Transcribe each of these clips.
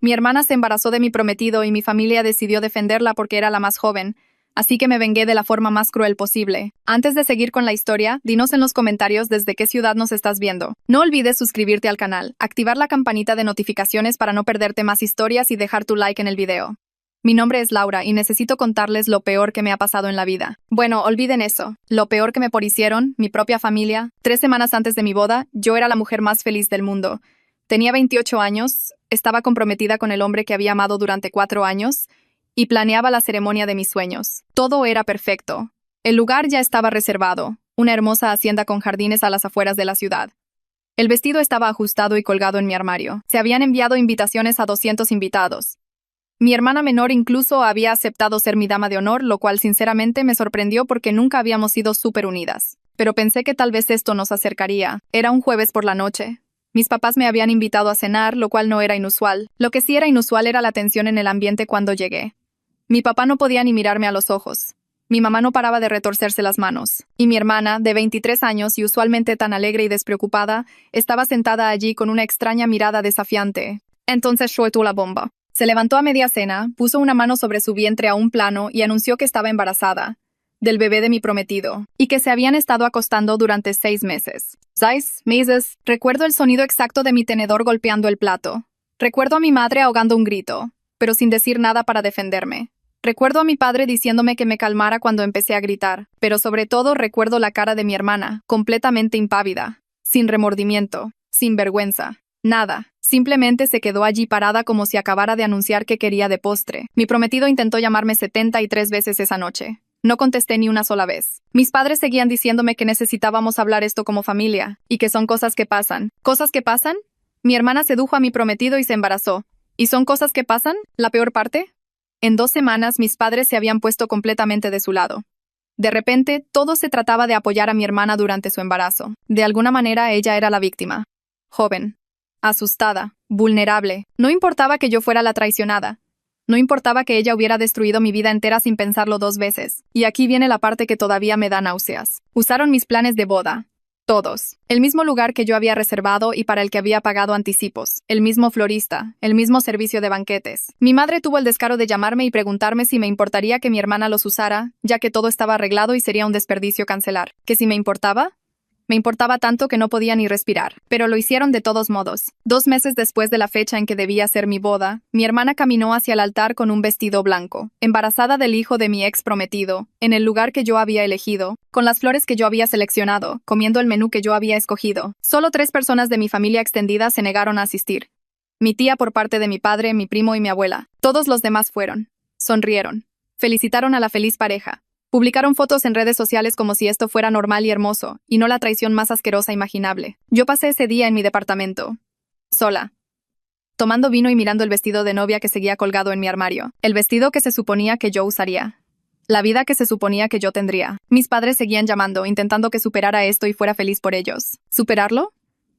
Mi hermana se embarazó de mi prometido y mi familia decidió defenderla porque era la más joven, así que me vengué de la forma más cruel posible. Antes de seguir con la historia, dinos en los comentarios desde qué ciudad nos estás viendo. No olvides suscribirte al canal, activar la campanita de notificaciones para no perderte más historias y dejar tu like en el video. Mi nombre es Laura y necesito contarles lo peor que me ha pasado en la vida. Bueno, olviden eso. Lo peor que me hicieron, mi propia familia. 3 semanas antes de mi boda, yo era la mujer más feliz del mundo. Tenía 28 años, estaba comprometida con el hombre que había amado durante 4 años y planeaba la ceremonia de mis sueños. Todo era perfecto. El lugar ya estaba reservado, una hermosa hacienda con jardines a las afueras de la ciudad. El vestido estaba ajustado y colgado en mi armario. Se habían enviado invitaciones a 200 invitados. Mi hermana menor incluso había aceptado ser mi dama de honor, lo cual sinceramente me sorprendió porque nunca habíamos sido súper unidas. Pero pensé que tal vez esto nos acercaría. Era un jueves por la noche. Mis papás me habían invitado a cenar, lo cual no era inusual. Lo que sí era inusual era la tensión en el ambiente cuando llegué. Mi papá no podía ni mirarme a los ojos. Mi mamá no paraba de retorcerse las manos. Y mi hermana, de 23 años y usualmente tan alegre y despreocupada, estaba sentada allí con una extraña mirada desafiante. Entonces soltó la bomba. Se levantó a media cena, puso una mano sobre su vientre a un plano y anunció que estaba embarazada del bebé de mi prometido, y que se habían estado acostando durante 6 meses. 6 meses. Recuerdo el sonido exacto de mi tenedor golpeando el plato. Recuerdo a mi madre ahogando un grito, pero sin decir nada para defenderme. Recuerdo a mi padre diciéndome que me calmara cuando empecé a gritar, pero sobre todo recuerdo la cara de mi hermana, completamente impávida, sin remordimiento, sin vergüenza. Nada, simplemente se quedó allí parada como si acabara de anunciar que quería de postre. Mi prometido intentó llamarme 73 veces esa noche. No contesté ni una sola vez. Mis padres seguían diciéndome que necesitábamos hablar esto como familia, y que son cosas que pasan. ¿Cosas que pasan? Mi hermana sedujo a mi prometido y se embarazó. ¿Y son cosas que pasan? ¿La peor parte? En 2 semanas mis padres se habían puesto completamente de su lado. De repente, todo se trataba de apoyar a mi hermana durante su embarazo. De alguna manera ella era la víctima. Joven. Asustada, vulnerable. No importaba que yo fuera la traicionada. No importaba que ella hubiera destruido mi vida entera sin pensarlo 2 veces. Y aquí viene la parte que todavía me da náuseas. Usaron mis planes de boda. Todos. El mismo lugar que yo había reservado y para el que había pagado anticipos. El mismo florista. El mismo servicio de banquetes. Mi madre tuvo el descaro de llamarme y preguntarme si me importaría que mi hermana los usara, ya que todo estaba arreglado y sería un desperdicio cancelar. ¿Que si me importaba? Me importaba tanto que no podía ni respirar, pero lo hicieron de todos modos. 2 meses después de la fecha en que debía ser mi boda, mi hermana caminó hacia el altar con un vestido blanco, embarazada del hijo de mi ex prometido, en el lugar que yo había elegido, con las flores que yo había seleccionado, comiendo el menú que yo había escogido. Solo 3 personas de mi familia extendida se negaron a asistir. Mi tía por parte de mi padre, mi primo y mi abuela. Todos los demás fueron. Sonrieron. Felicitaron a la feliz pareja. Publicaron fotos en redes sociales como si esto fuera normal y hermoso, y no la traición más asquerosa imaginable. Yo pasé ese día en mi departamento, sola, tomando vino y mirando el vestido de novia que seguía colgado en mi armario, el vestido que se suponía que yo usaría, la vida que se suponía que yo tendría. Mis padres seguían llamando, intentando que superara esto y fuera feliz por ellos. ¿Superarlo?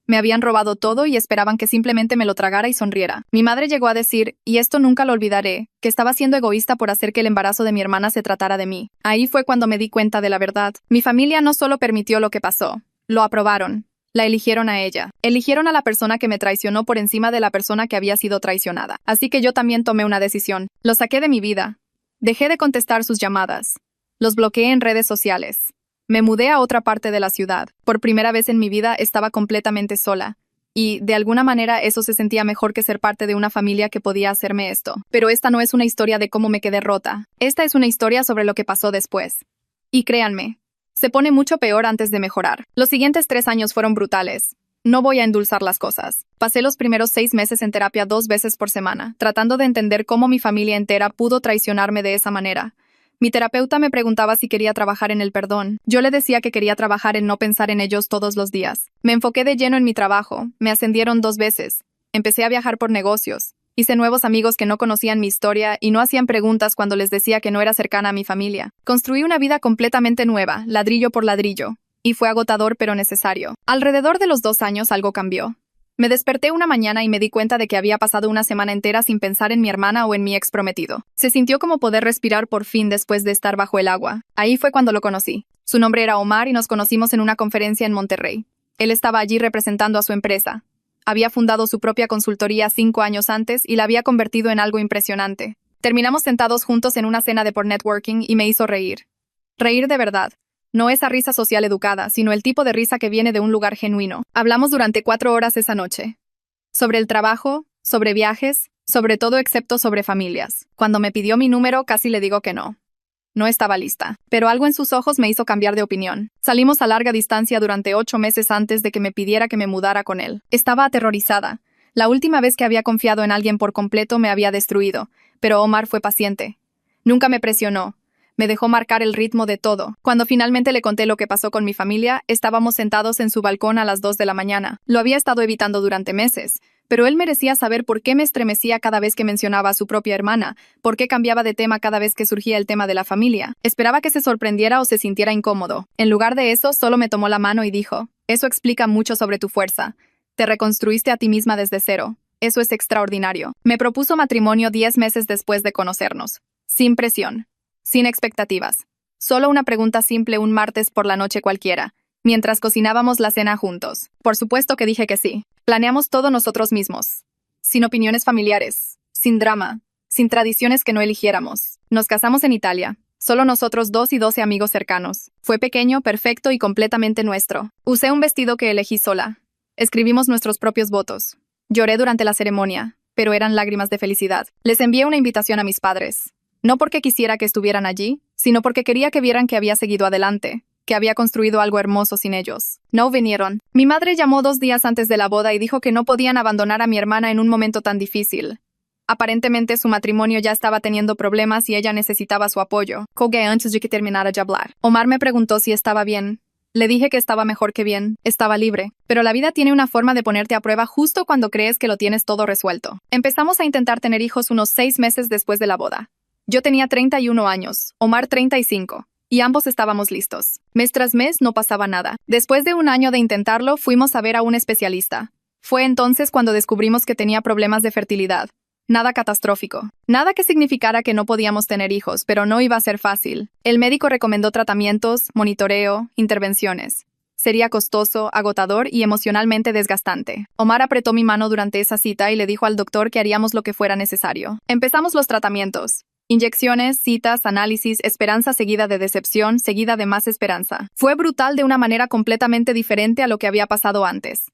Me habían robado todo y esperaban que simplemente me lo tragara y sonriera. Mi madre llegó a decir, y esto nunca lo olvidaré, que estaba siendo egoísta por hacer que el embarazo de mi hermana se tratara de mí. Ahí fue cuando me di cuenta de la verdad. Mi familia no solo permitió lo que pasó, lo aprobaron. La eligieron a ella. Eligieron a la persona que me traicionó por encima de la persona que había sido traicionada. Así que yo también tomé una decisión. Lo saqué de mi vida. Dejé de contestar sus llamadas. Los bloqueé en redes sociales. Me mudé a otra parte de la ciudad. Por primera vez en mi vida estaba completamente sola. Y, de alguna manera, eso se sentía mejor que ser parte de una familia que podía hacerme esto. Pero esta no es una historia de cómo me quedé rota. Esta es una historia sobre lo que pasó después. Y créanme, se pone mucho peor antes de mejorar. Los siguientes 3 años fueron brutales. No voy a endulzar las cosas. Pasé los primeros 6 meses en terapia 2 veces por semana, tratando de entender cómo mi familia entera pudo traicionarme de esa manera. Mi terapeuta me preguntaba si quería trabajar en el perdón. Yo le decía que quería trabajar en no pensar en ellos todos los días. Me enfoqué de lleno en mi trabajo. Me ascendieron 2 veces. Empecé a viajar por negocios. Hice nuevos amigos que no conocían mi historia y no hacían preguntas cuando les decía que no era cercana a mi familia. Construí una vida completamente nueva, ladrillo por ladrillo. Y fue agotador pero necesario. Alrededor de los 2 años algo cambió. Me desperté una mañana y me di cuenta de que había pasado una semana entera sin pensar en mi hermana o en mi ex prometido. Se sintió como poder respirar por fin después de estar bajo el agua. Ahí fue cuando lo conocí. Su nombre era Omar y nos conocimos en una conferencia en Monterrey. Él estaba allí representando a su empresa. Había fundado su propia consultoría 5 años antes y la había convertido en algo impresionante. Terminamos sentados juntos en una cena de por networking y me hizo reír. Reír de verdad. No esa risa social educada, sino el tipo de risa que viene de un lugar genuino. Hablamos durante 4 horas esa noche. Sobre el trabajo, sobre viajes, sobre todo excepto sobre familias. Cuando me pidió mi número, casi le digo que no. No estaba lista, pero algo en sus ojos me hizo cambiar de opinión. Salimos a larga distancia durante 8 meses antes de que me pidiera que me mudara con él. Estaba aterrorizada. La última vez que había confiado en alguien por completo me había destruido, pero Omar fue paciente. Nunca me presionó. Me dejó marcar el ritmo de todo. Cuando finalmente le conté lo que pasó con mi familia, estábamos sentados en su balcón a las 2 de la mañana. Lo había estado evitando durante meses, pero él merecía saber por qué me estremecía cada vez que mencionaba a su propia hermana, por qué cambiaba de tema cada vez que surgía el tema de la familia. Esperaba que se sorprendiera o se sintiera incómodo. En lugar de eso, solo me tomó la mano y dijo, «Eso explica mucho sobre tu fuerza. Te reconstruiste a ti misma desde cero. Eso es extraordinario». Me propuso matrimonio 10 meses después de conocernos. Sin presión. Sin expectativas. Solo una pregunta simple un martes por la noche cualquiera, mientras cocinábamos la cena juntos. Por supuesto que dije que sí. Planeamos todo nosotros mismos. Sin opiniones familiares. Sin drama. Sin tradiciones que no eligiéramos. Nos casamos en Italia. Solo nosotros 2 y 12 amigos cercanos. Fue pequeño, perfecto y completamente nuestro. Usé un vestido que elegí sola. Escribimos nuestros propios votos. Lloré durante la ceremonia, pero eran lágrimas de felicidad. Les envié una invitación a mis padres. No porque quisiera que estuvieran allí, sino porque quería que vieran que había seguido adelante, que había construido algo hermoso sin ellos. No vinieron. Mi madre llamó 2 días antes de la boda y dijo que no podían abandonar a mi hermana en un momento tan difícil. Aparentemente su matrimonio ya estaba teniendo problemas y ella necesitaba su apoyo. Colgué antes de que terminara de hablar. Omar me preguntó si estaba bien. Le dije que estaba mejor que bien, estaba libre. Pero la vida tiene una forma de ponerte a prueba justo cuando crees que lo tienes todo resuelto. Empezamos a intentar tener hijos unos 6 meses después de la boda. Yo tenía 31 años, Omar 35, y ambos estábamos listos. Mes tras mes no pasaba nada. Después de 1 año de intentarlo, fuimos a ver a un especialista. Fue entonces cuando descubrimos que tenía problemas de fertilidad. Nada catastrófico. Nada que significara que no podíamos tener hijos, pero no iba a ser fácil. El médico recomendó tratamientos, monitoreo, intervenciones. Sería costoso, agotador y emocionalmente desgastante. Omar apretó mi mano durante esa cita y le dijo al doctor que haríamos lo que fuera necesario. Empezamos los tratamientos. Inyecciones, citas, análisis, esperanza seguida de decepción, seguida de más esperanza. Fue brutal de una manera completamente diferente a lo que había pasado antes.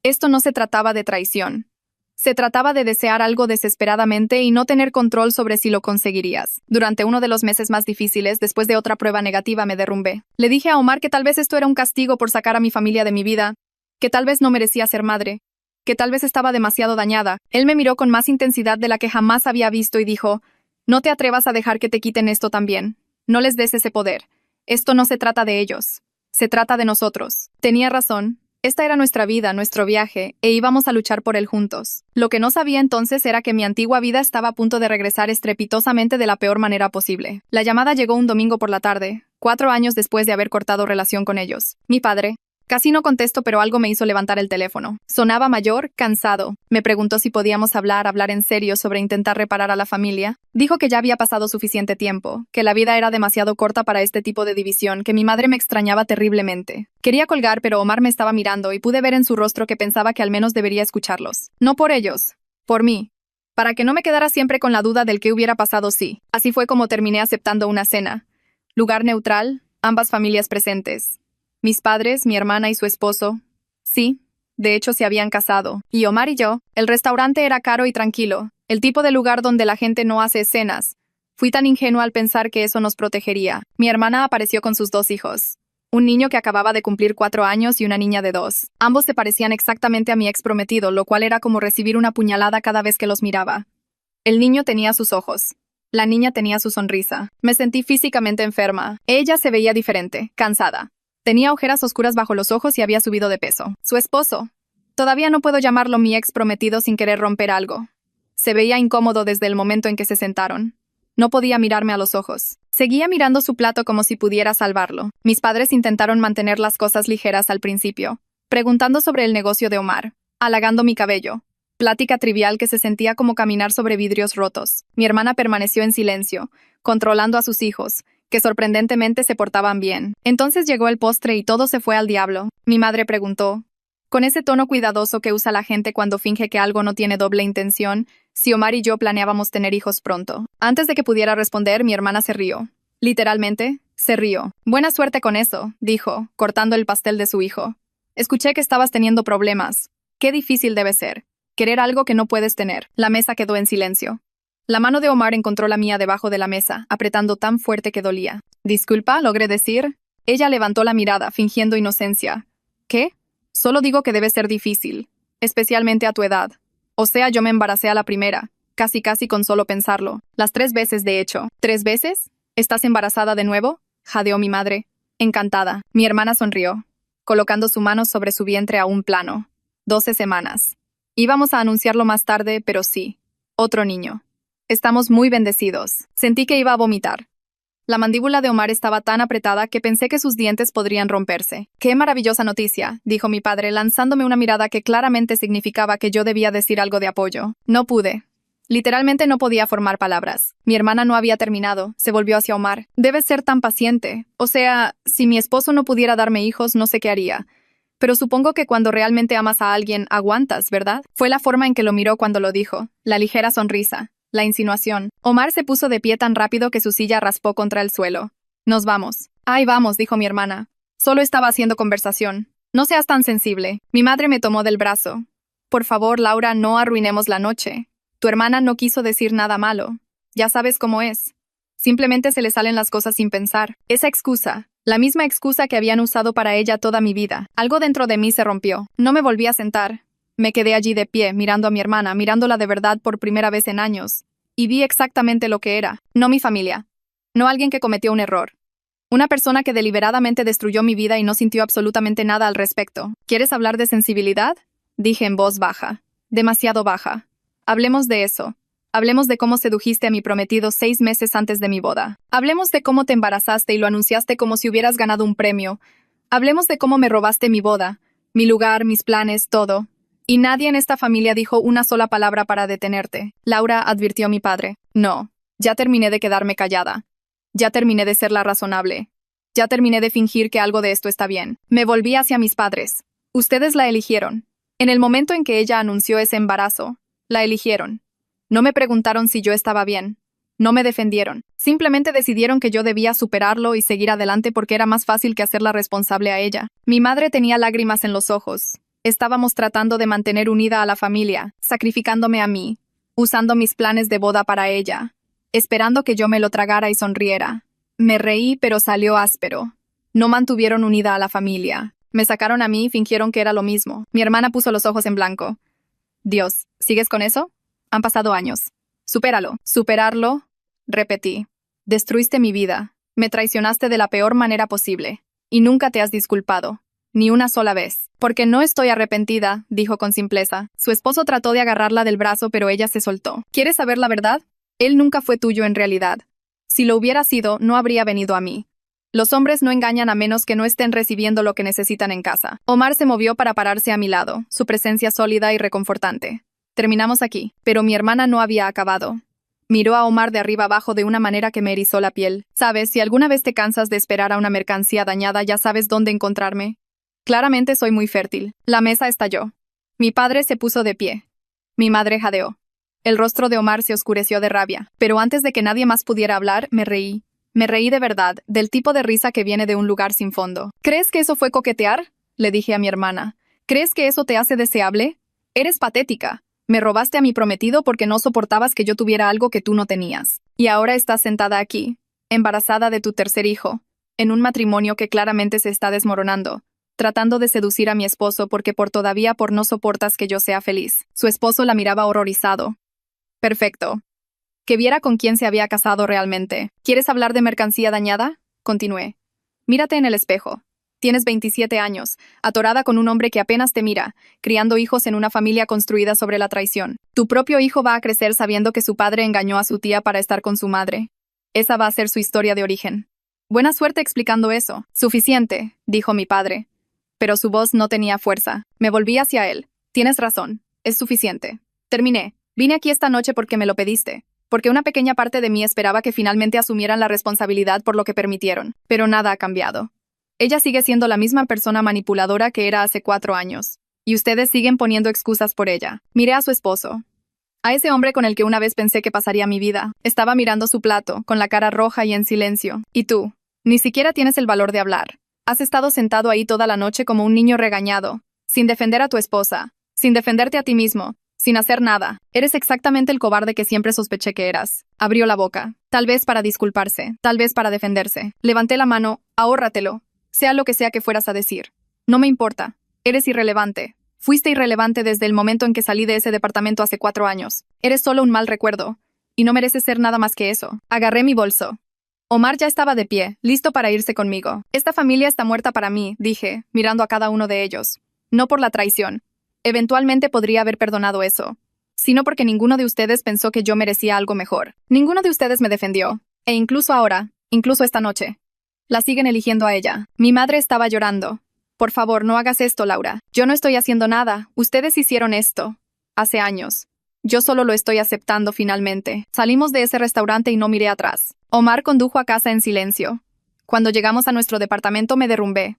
Esto no se trataba de traición. Se trataba de desear algo desesperadamente y no tener control sobre si lo conseguirías. Durante uno de los meses más difíciles, después de otra prueba negativa, me derrumbé. Le dije a Omar que tal vez esto era un castigo por sacar a mi familia de mi vida, que tal vez no merecía ser madre, que tal vez estaba demasiado dañada. Él me miró con más intensidad de la que jamás había visto y dijo, «No te atrevas a dejar que te quiten esto también. No les des ese poder. Esto no se trata de ellos. Se trata de nosotros». Tenía razón. Esta era nuestra vida, nuestro viaje, e íbamos a luchar por él juntos. Lo que no sabía entonces era que mi antigua vida estaba a punto de regresar estrepitosamente de la peor manera posible. La llamada llegó un domingo por la tarde, 4 años después de haber cortado relación con ellos. Mi padre. Casi no contesto, pero algo me hizo levantar el teléfono. Sonaba mayor, cansado. Me preguntó si podíamos hablar en serio sobre intentar reparar a la familia. Dijo que ya había pasado suficiente tiempo, que la vida era demasiado corta para este tipo de división, que mi madre me extrañaba terriblemente. Quería colgar, pero Omar me estaba mirando y pude ver en su rostro que pensaba que al menos debería escucharlos. No por ellos, por mí. Para que no me quedara siempre con la duda del qué hubiera pasado si. Así fue como terminé aceptando una cena. Lugar neutral, ambas familias presentes. Mis padres, mi hermana y su esposo. Sí, de hecho se habían casado. Y Omar y yo. El restaurante era caro y tranquilo. El tipo de lugar donde la gente no hace escenas. Fui tan ingenua al pensar que eso nos protegería. Mi hermana apareció con sus 2 hijos. Un niño que acababa de cumplir 4 años y una niña de 2. Ambos se parecían exactamente a mi ex prometido, lo cual era como recibir una puñalada cada vez que los miraba. El niño tenía sus ojos. La niña tenía su sonrisa. Me sentí físicamente enferma. Ella se veía diferente, cansada. Tenía ojeras oscuras bajo los ojos y había subido de peso. Su esposo. Todavía no puedo llamarlo mi ex prometido sin querer romper algo. Se veía incómodo desde el momento en que se sentaron. No podía mirarme a los ojos. Seguía mirando su plato como si pudiera salvarlo. Mis padres intentaron mantener las cosas ligeras al principio, preguntando sobre el negocio de Omar, halagando mi cabello. Plática trivial que se sentía como caminar sobre vidrios rotos. Mi hermana permaneció en silencio, controlando a sus hijos, que sorprendentemente se portaban bien. Entonces llegó el postre y todo se fue al diablo. Mi madre preguntó, Con ese tono cuidadoso que usa la gente cuando finge que algo no tiene doble intención, si Omar y yo planeábamos tener hijos pronto. Antes de que pudiera responder, mi hermana se rió. Literalmente, se rió. Buena suerte con eso, dijo, cortando el pastel de su hijo. Escuché que estabas teniendo problemas. Qué difícil debe ser. Querer algo que no puedes tener. La mesa quedó en silencio. La mano de Omar encontró la mía debajo de la mesa, apretando tan fuerte que dolía. Disculpa, logré decir. Ella levantó la mirada, fingiendo inocencia. ¿Qué? Solo digo que debe ser difícil, especialmente a tu edad. O sea, yo me embaracé a la primera, casi con solo pensarlo. Las 3 veces, de hecho. ¿3 veces? ¿Estás embarazada de nuevo? Jadeó mi madre. Encantada. Mi hermana sonrió, colocando su mano sobre su vientre a un plano. 12 semanas. Íbamos a anunciarlo más tarde, pero sí. Otro niño. Estamos muy bendecidos. Sentí que iba a vomitar. La mandíbula de Omar estaba tan apretada que pensé que sus dientes podrían romperse. ¡Qué maravillosa noticia!, dijo mi padre, lanzándome una mirada que claramente significaba que yo debía decir algo de apoyo. No pude. Literalmente no podía formar palabras. Mi hermana no había terminado. Se volvió hacia Omar. Debes ser tan paciente. O sea, si mi esposo no pudiera darme hijos, no sé qué haría. Pero supongo que cuando realmente amas a alguien, aguantas, ¿verdad? Fue la forma en que lo miró cuando lo dijo. La ligera sonrisa. La insinuación. Omar se puso de pie tan rápido que su silla raspó contra el suelo. Nos vamos. Ay, vamos, dijo mi hermana. Solo estaba haciendo conversación. No seas tan sensible. Mi madre me tomó del brazo. Por favor, Laura, no arruinemos la noche. Tu hermana no quiso decir nada malo. Ya sabes cómo es. Simplemente se le salen las cosas sin pensar. Esa excusa, la misma excusa que habían usado para ella toda mi vida. Algo dentro de mí se rompió. No me volví a sentar. Me quedé allí de pie, mirando a mi hermana, mirándola de verdad por primera vez en años. Y vi exactamente lo que era. No mi familia. No alguien que cometió un error. Una persona que deliberadamente destruyó mi vida y no sintió absolutamente nada al respecto. ¿Quieres hablar de sensibilidad? Dije en voz baja. Demasiado baja. Hablemos de eso. Hablemos de cómo sedujiste a mi prometido 6 meses antes de mi boda. Hablemos de cómo te embarazaste y lo anunciaste como si hubieras ganado un premio. Hablemos de cómo me robaste mi boda, mi lugar, mis planes, todo. Y nadie en esta familia dijo una sola palabra para detenerte. Laura, advirtió mi padre. No. Ya terminé de quedarme callada. Ya terminé de ser la razonable. Ya terminé de fingir que algo de esto está bien. Me volví hacia mis padres. Ustedes la eligieron. En el momento en que ella anunció ese embarazo, la eligieron. No me preguntaron si yo estaba bien. No me defendieron. Simplemente decidieron que yo debía superarlo y seguir adelante porque era más fácil que hacerla responsable a ella. Mi madre tenía lágrimas en los ojos. Estábamos tratando de mantener unida a la familia, sacrificándome a mí, usando mis planes de boda para ella, esperando que yo me lo tragara y sonriera. Me reí, pero salió áspero. No mantuvieron unida a la familia. Me sacaron a mí y fingieron que era lo mismo. Mi hermana puso los ojos en blanco. Dios, ¿sigues con eso? Han pasado años. Supéralo. Superarlo, repetí. Destruiste mi vida. Me traicionaste de la peor manera posible. Y nunca te has disculpado. Ni una sola vez. Porque no estoy arrepentida, dijo con simpleza. Su esposo trató de agarrarla del brazo, pero ella se soltó. ¿Quieres saber la verdad? Él nunca fue tuyo en realidad. Si lo hubiera sido, no habría venido a mí. Los hombres no engañan a menos que no estén recibiendo lo que necesitan en casa. Omar se movió para pararse a mi lado, su presencia sólida y reconfortante. Terminamos aquí, pero mi hermana no había acabado. Miró a Omar de arriba abajo de una manera que me erizó la piel. Sabes, si alguna vez te cansas de esperar a una mercancía dañada, ya sabes dónde encontrarme. Claramente soy muy fértil. La mesa estalló. Mi padre se puso de pie. Mi madre jadeó. El rostro de Omar se oscureció de rabia, pero antes de que nadie más pudiera hablar, me reí. Me reí de verdad, del tipo de risa que viene de un lugar sin fondo. ¿Crees que eso fue coquetear? Le dije a mi hermana. ¿Crees que eso te hace deseable? Eres patética. Me robaste a mi prometido porque no soportabas que yo tuviera algo que tú no tenías. Y ahora estás sentada aquí, embarazada de tu tercer hijo, en un matrimonio que claramente se está desmoronando, tratando de seducir a mi esposo porque todavía no soportas que yo sea feliz. Su esposo la miraba horrorizado. Perfecto. Que viera con quién se había casado realmente. ¿Quieres hablar de mercancía dañada? Continué. Mírate en el espejo. Tienes 27 años, atorada con un hombre que apenas te mira, criando hijos en una familia construida sobre la traición. Tu propio hijo va a crecer sabiendo que su padre engañó a su tía para estar con su madre. Esa va a ser su historia de origen. Buena suerte explicando eso. Suficiente, dijo mi padre. Pero su voz no tenía fuerza. Me volví hacia él. Tienes razón. Es suficiente. Terminé. Vine aquí esta noche porque me lo pediste. Porque una pequeña parte de mí esperaba que finalmente asumieran la responsabilidad por lo que permitieron. Pero nada ha cambiado. Ella sigue siendo la misma persona manipuladora que era hace 4 años. y ustedes siguen poniendo excusas por ella. Miré a su esposo. A ese hombre con el que una vez pensé que pasaría mi vida. Estaba mirando su plato, con la cara roja y en silencio. Y tú, ni siquiera tienes el valor de hablar. Has estado sentado ahí toda la noche como un niño regañado, sin defender a tu esposa, sin defenderte a ti mismo, sin hacer nada. Eres exactamente el cobarde que siempre sospeché que eras. Abrió la boca, tal vez para disculparse, tal vez para defenderse. Levanté la mano, ahórratelo, sea lo que sea que fueras a decir. No me importa, eres irrelevante. Fuiste irrelevante desde el momento en que salí de ese departamento hace 4 años. Eres solo un mal recuerdo, y no mereces ser nada más que eso. Agarré mi bolso. Omar ya estaba de pie, listo para irse conmigo. Esta familia está muerta para mí, dije, mirando a cada uno de ellos. No por la traición. Eventualmente podría haber perdonado eso, sino porque ninguno de ustedes pensó que yo merecía algo mejor. Ninguno de ustedes me defendió. E incluso ahora, incluso esta noche, la siguen eligiendo a ella. Mi madre estaba llorando. Por favor, no hagas esto, Laura. Yo no estoy haciendo nada. Ustedes hicieron esto. Hace años. Yo solo lo estoy aceptando finalmente. Salimos de ese restaurante y no miré atrás. Omar condujo a casa en silencio. Cuando llegamos a nuestro departamento me derrumbé.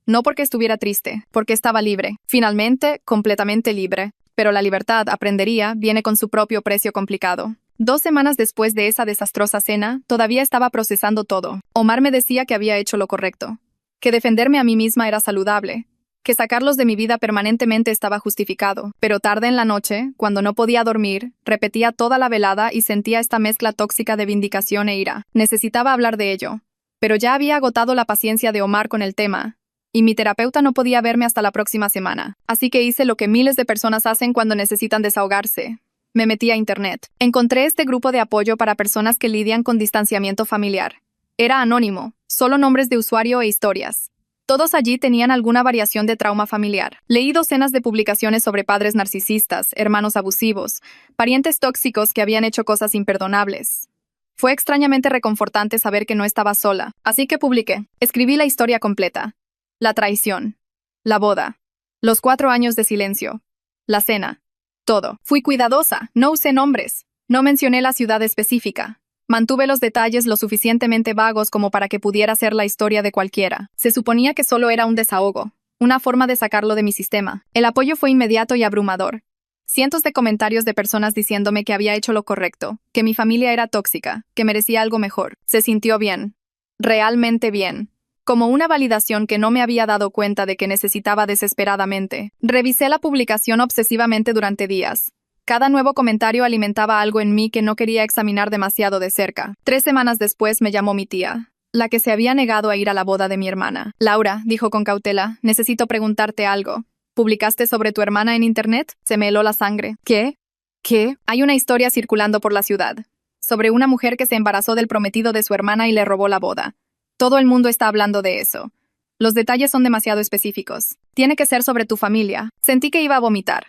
No porque estuviera triste, porque estaba libre. Finalmente, completamente libre. Pero la libertad, aprendería, viene con su propio precio complicado. 2 semanas después de esa desastrosa cena, todavía estaba procesando todo. Omar me decía que había hecho lo correcto, que defenderme a mí misma era saludable, que sacarlos de mi vida permanentemente estaba justificado. Pero tarde en la noche, cuando no podía dormir, repetía toda la velada y sentía esta mezcla tóxica de vindicación e ira. Necesitaba hablar de ello. Pero ya había agotado la paciencia de Omar con el tema, y mi terapeuta no podía verme hasta la próxima semana. Así que hice lo que miles de personas hacen cuando necesitan desahogarse. Me metí a internet. Encontré este grupo de apoyo para personas que lidian con distanciamiento familiar. Era anónimo, solo nombres de usuario e historias. Todos allí tenían alguna variación de trauma familiar. Leí docenas de publicaciones sobre padres narcisistas, hermanos abusivos, parientes tóxicos que habían hecho cosas imperdonables. Fue extrañamente reconfortante saber que no estaba sola, así que publiqué. Escribí la historia completa. La traición, la boda, los 4 años de silencio, la cena, todo. Fui cuidadosa, no usé nombres, no mencioné la ciudad específica. Mantuve los detalles lo suficientemente vagos como para que pudiera ser la historia de cualquiera. Se suponía que solo era un desahogo, una forma de sacarlo de mi sistema. El apoyo fue inmediato y abrumador. Cientos de comentarios de personas diciéndome que había hecho lo correcto, que mi familia era tóxica, que merecía algo mejor. Se sintió bien. Realmente bien. Como una validación que no me había dado cuenta de que necesitaba desesperadamente. Revisé la publicación obsesivamente durante días. Cada nuevo comentario alimentaba algo en mí que no quería examinar demasiado de cerca. 3 semanas después me llamó mi tía, la que se había negado a ir a la boda de mi hermana. Laura, dijo con cautela, necesito preguntarte algo. ¿Publicaste sobre tu hermana en internet? Se me heló la sangre. ¿Qué? ¿Qué? Hay una historia circulando por la ciudad, sobre una mujer que se embarazó del prometido de su hermana y le robó la boda. Todo el mundo está hablando de eso. Los detalles son demasiado específicos. Tiene que ser sobre tu familia. Sentí que iba a vomitar.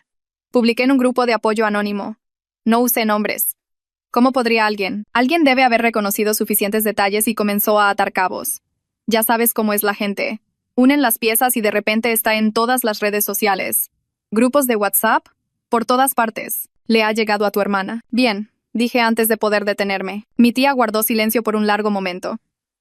Publiqué en un grupo de apoyo anónimo. No usé nombres. ¿Cómo podría alguien? Alguien debe haber reconocido suficientes detalles y comenzó a atar cabos. Ya sabes cómo es la gente. Unen las piezas y de repente está en todas las redes sociales. Grupos de WhatsApp, por todas partes. Le ha llegado a tu hermana. Bien, dije antes de poder detenerme. Mi tía guardó silencio por un largo momento.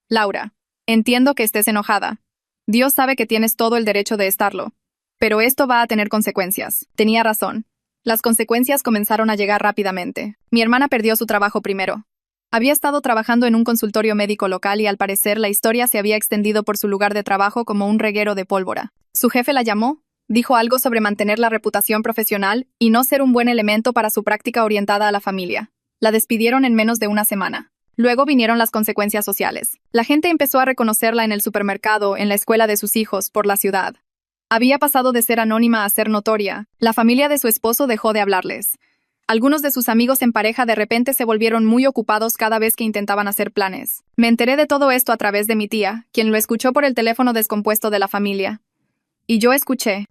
Laura, entiendo que estés enojada. Dios sabe que tienes todo el derecho de estarlo. Pero esto va a tener consecuencias. Tenía razón. Las consecuencias comenzaron a llegar rápidamente. Mi hermana perdió su trabajo primero. Había estado trabajando en un consultorio médico local y al parecer la historia se había extendido por su lugar de trabajo como un reguero de pólvora. Su jefe la llamó, dijo algo sobre mantener la reputación profesional y no ser un buen elemento para su práctica orientada a la familia. La despidieron en menos de una semana. Luego vinieron las consecuencias sociales. La gente empezó a reconocerla en el supermercado, en la escuela de sus hijos, por la ciudad. Había pasado de ser anónima a ser notoria. La familia de su esposo dejó de hablarles. Algunos de sus amigos en pareja de repente se volvieron muy ocupados cada vez que intentaban hacer planes. Me enteré de todo esto a través de mi tía, quien lo escuchó por el teléfono descompuesto de la familia. Y yo escuché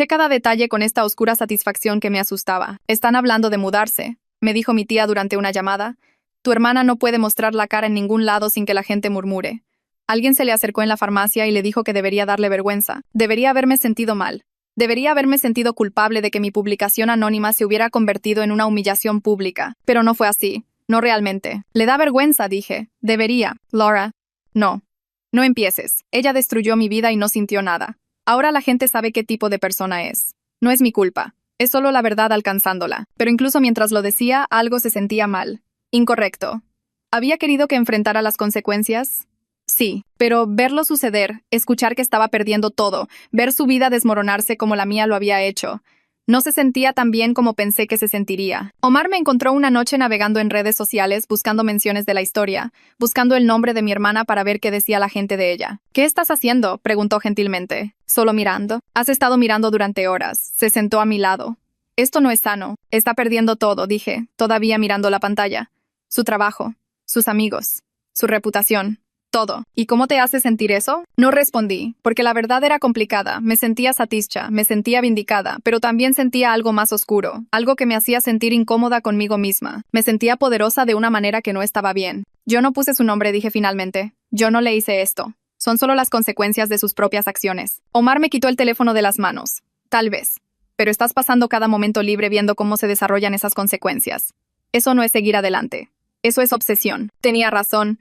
cada detalle con esta oscura satisfacción que me asustaba. Están hablando de mudarse, me dijo mi tía durante una llamada. Tu hermana no puede mostrar la cara en ningún lado sin que la gente murmure. Alguien se le acercó en la farmacia y le dijo que debería darle vergüenza. Debería haberme sentido mal. Debería haberme sentido culpable de que mi publicación anónima se hubiera convertido en una humillación pública. Pero no fue así. No realmente. Le da vergüenza, dije. Debería. Laura. No. No empieces. Ella destruyó mi vida y no sintió nada. Ahora la gente sabe qué tipo de persona es. No es mi culpa. Es solo la verdad alcanzándola. Pero incluso mientras lo decía, algo se sentía mal. Incorrecto. ¿Había querido que enfrentara las consecuencias? Sí, pero verlo suceder, escuchar que estaba perdiendo todo, ver su vida desmoronarse como la mía lo había hecho, no se sentía tan bien como pensé que se sentiría. Omar me encontró una noche navegando en redes sociales buscando menciones de la historia, buscando el nombre de mi hermana para ver qué decía la gente de ella. ¿Qué estás haciendo?, preguntó gentilmente. Solo mirando. Has estado mirando durante horas. Se sentó a mi lado. Esto no es sano. Está perdiendo todo, dije, todavía mirando la pantalla. Su trabajo, sus amigos, su reputación. Todo. ¿Y cómo te hace sentir eso? No respondí, porque la verdad era complicada. Me sentía satischa, me sentía vindicada, pero también sentía algo más oscuro, algo que me hacía sentir incómoda conmigo misma. Me sentía poderosa de una manera que no estaba bien. Yo no puse su nombre, dije finalmente. Yo no le hice esto. Son solo las consecuencias de sus propias acciones. Omar me quitó el teléfono de las manos. Tal vez. Pero estás pasando cada momento libre viendo cómo se desarrollan esas consecuencias. Eso no es seguir adelante. Eso es obsesión. Tenía razón.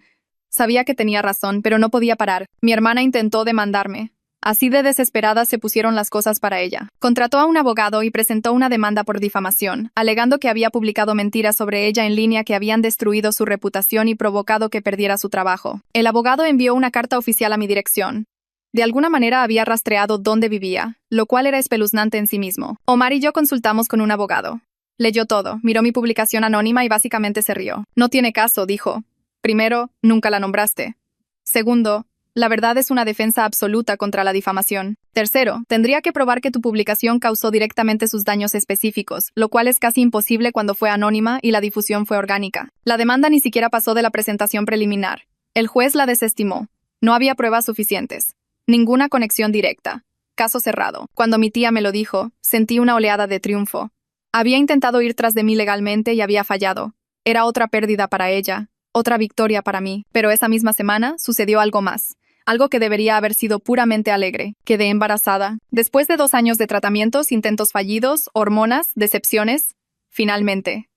Sabía que tenía razón, pero no podía parar. Mi hermana intentó demandarme. Así de desesperadas se pusieron las cosas para ella. Contrató a un abogado y presentó una demanda por difamación, alegando que había publicado mentiras sobre ella en línea que habían destruido su reputación y provocado que perdiera su trabajo. El abogado envió una carta oficial a mi dirección. De alguna manera había rastreado dónde vivía, lo cual era espeluznante en sí mismo. Omar y yo consultamos con un abogado. Leyó todo, miró mi publicación anónima y básicamente se rió. No tiene caso, dijo. Primero, nunca la nombraste. Segundo, la verdad es una defensa absoluta contra la difamación. Tercero, tendría que probar que tu publicación causó directamente sus daños específicos, lo cual es casi imposible cuando fue anónima y la difusión fue orgánica. La demanda ni siquiera pasó de la presentación preliminar. El juez la desestimó. No había pruebas suficientes. Ninguna conexión directa. Caso cerrado. Cuando mi tía me lo dijo, sentí una oleada de triunfo. Había intentado ir tras de mí legalmente y había fallado. Era otra pérdida para ella. Otra victoria para mí, pero esa misma semana sucedió algo más. Algo que debería haber sido puramente alegre. Quedé embarazada. Después de 2 años de tratamientos, intentos fallidos, hormonas, decepciones, finalmente.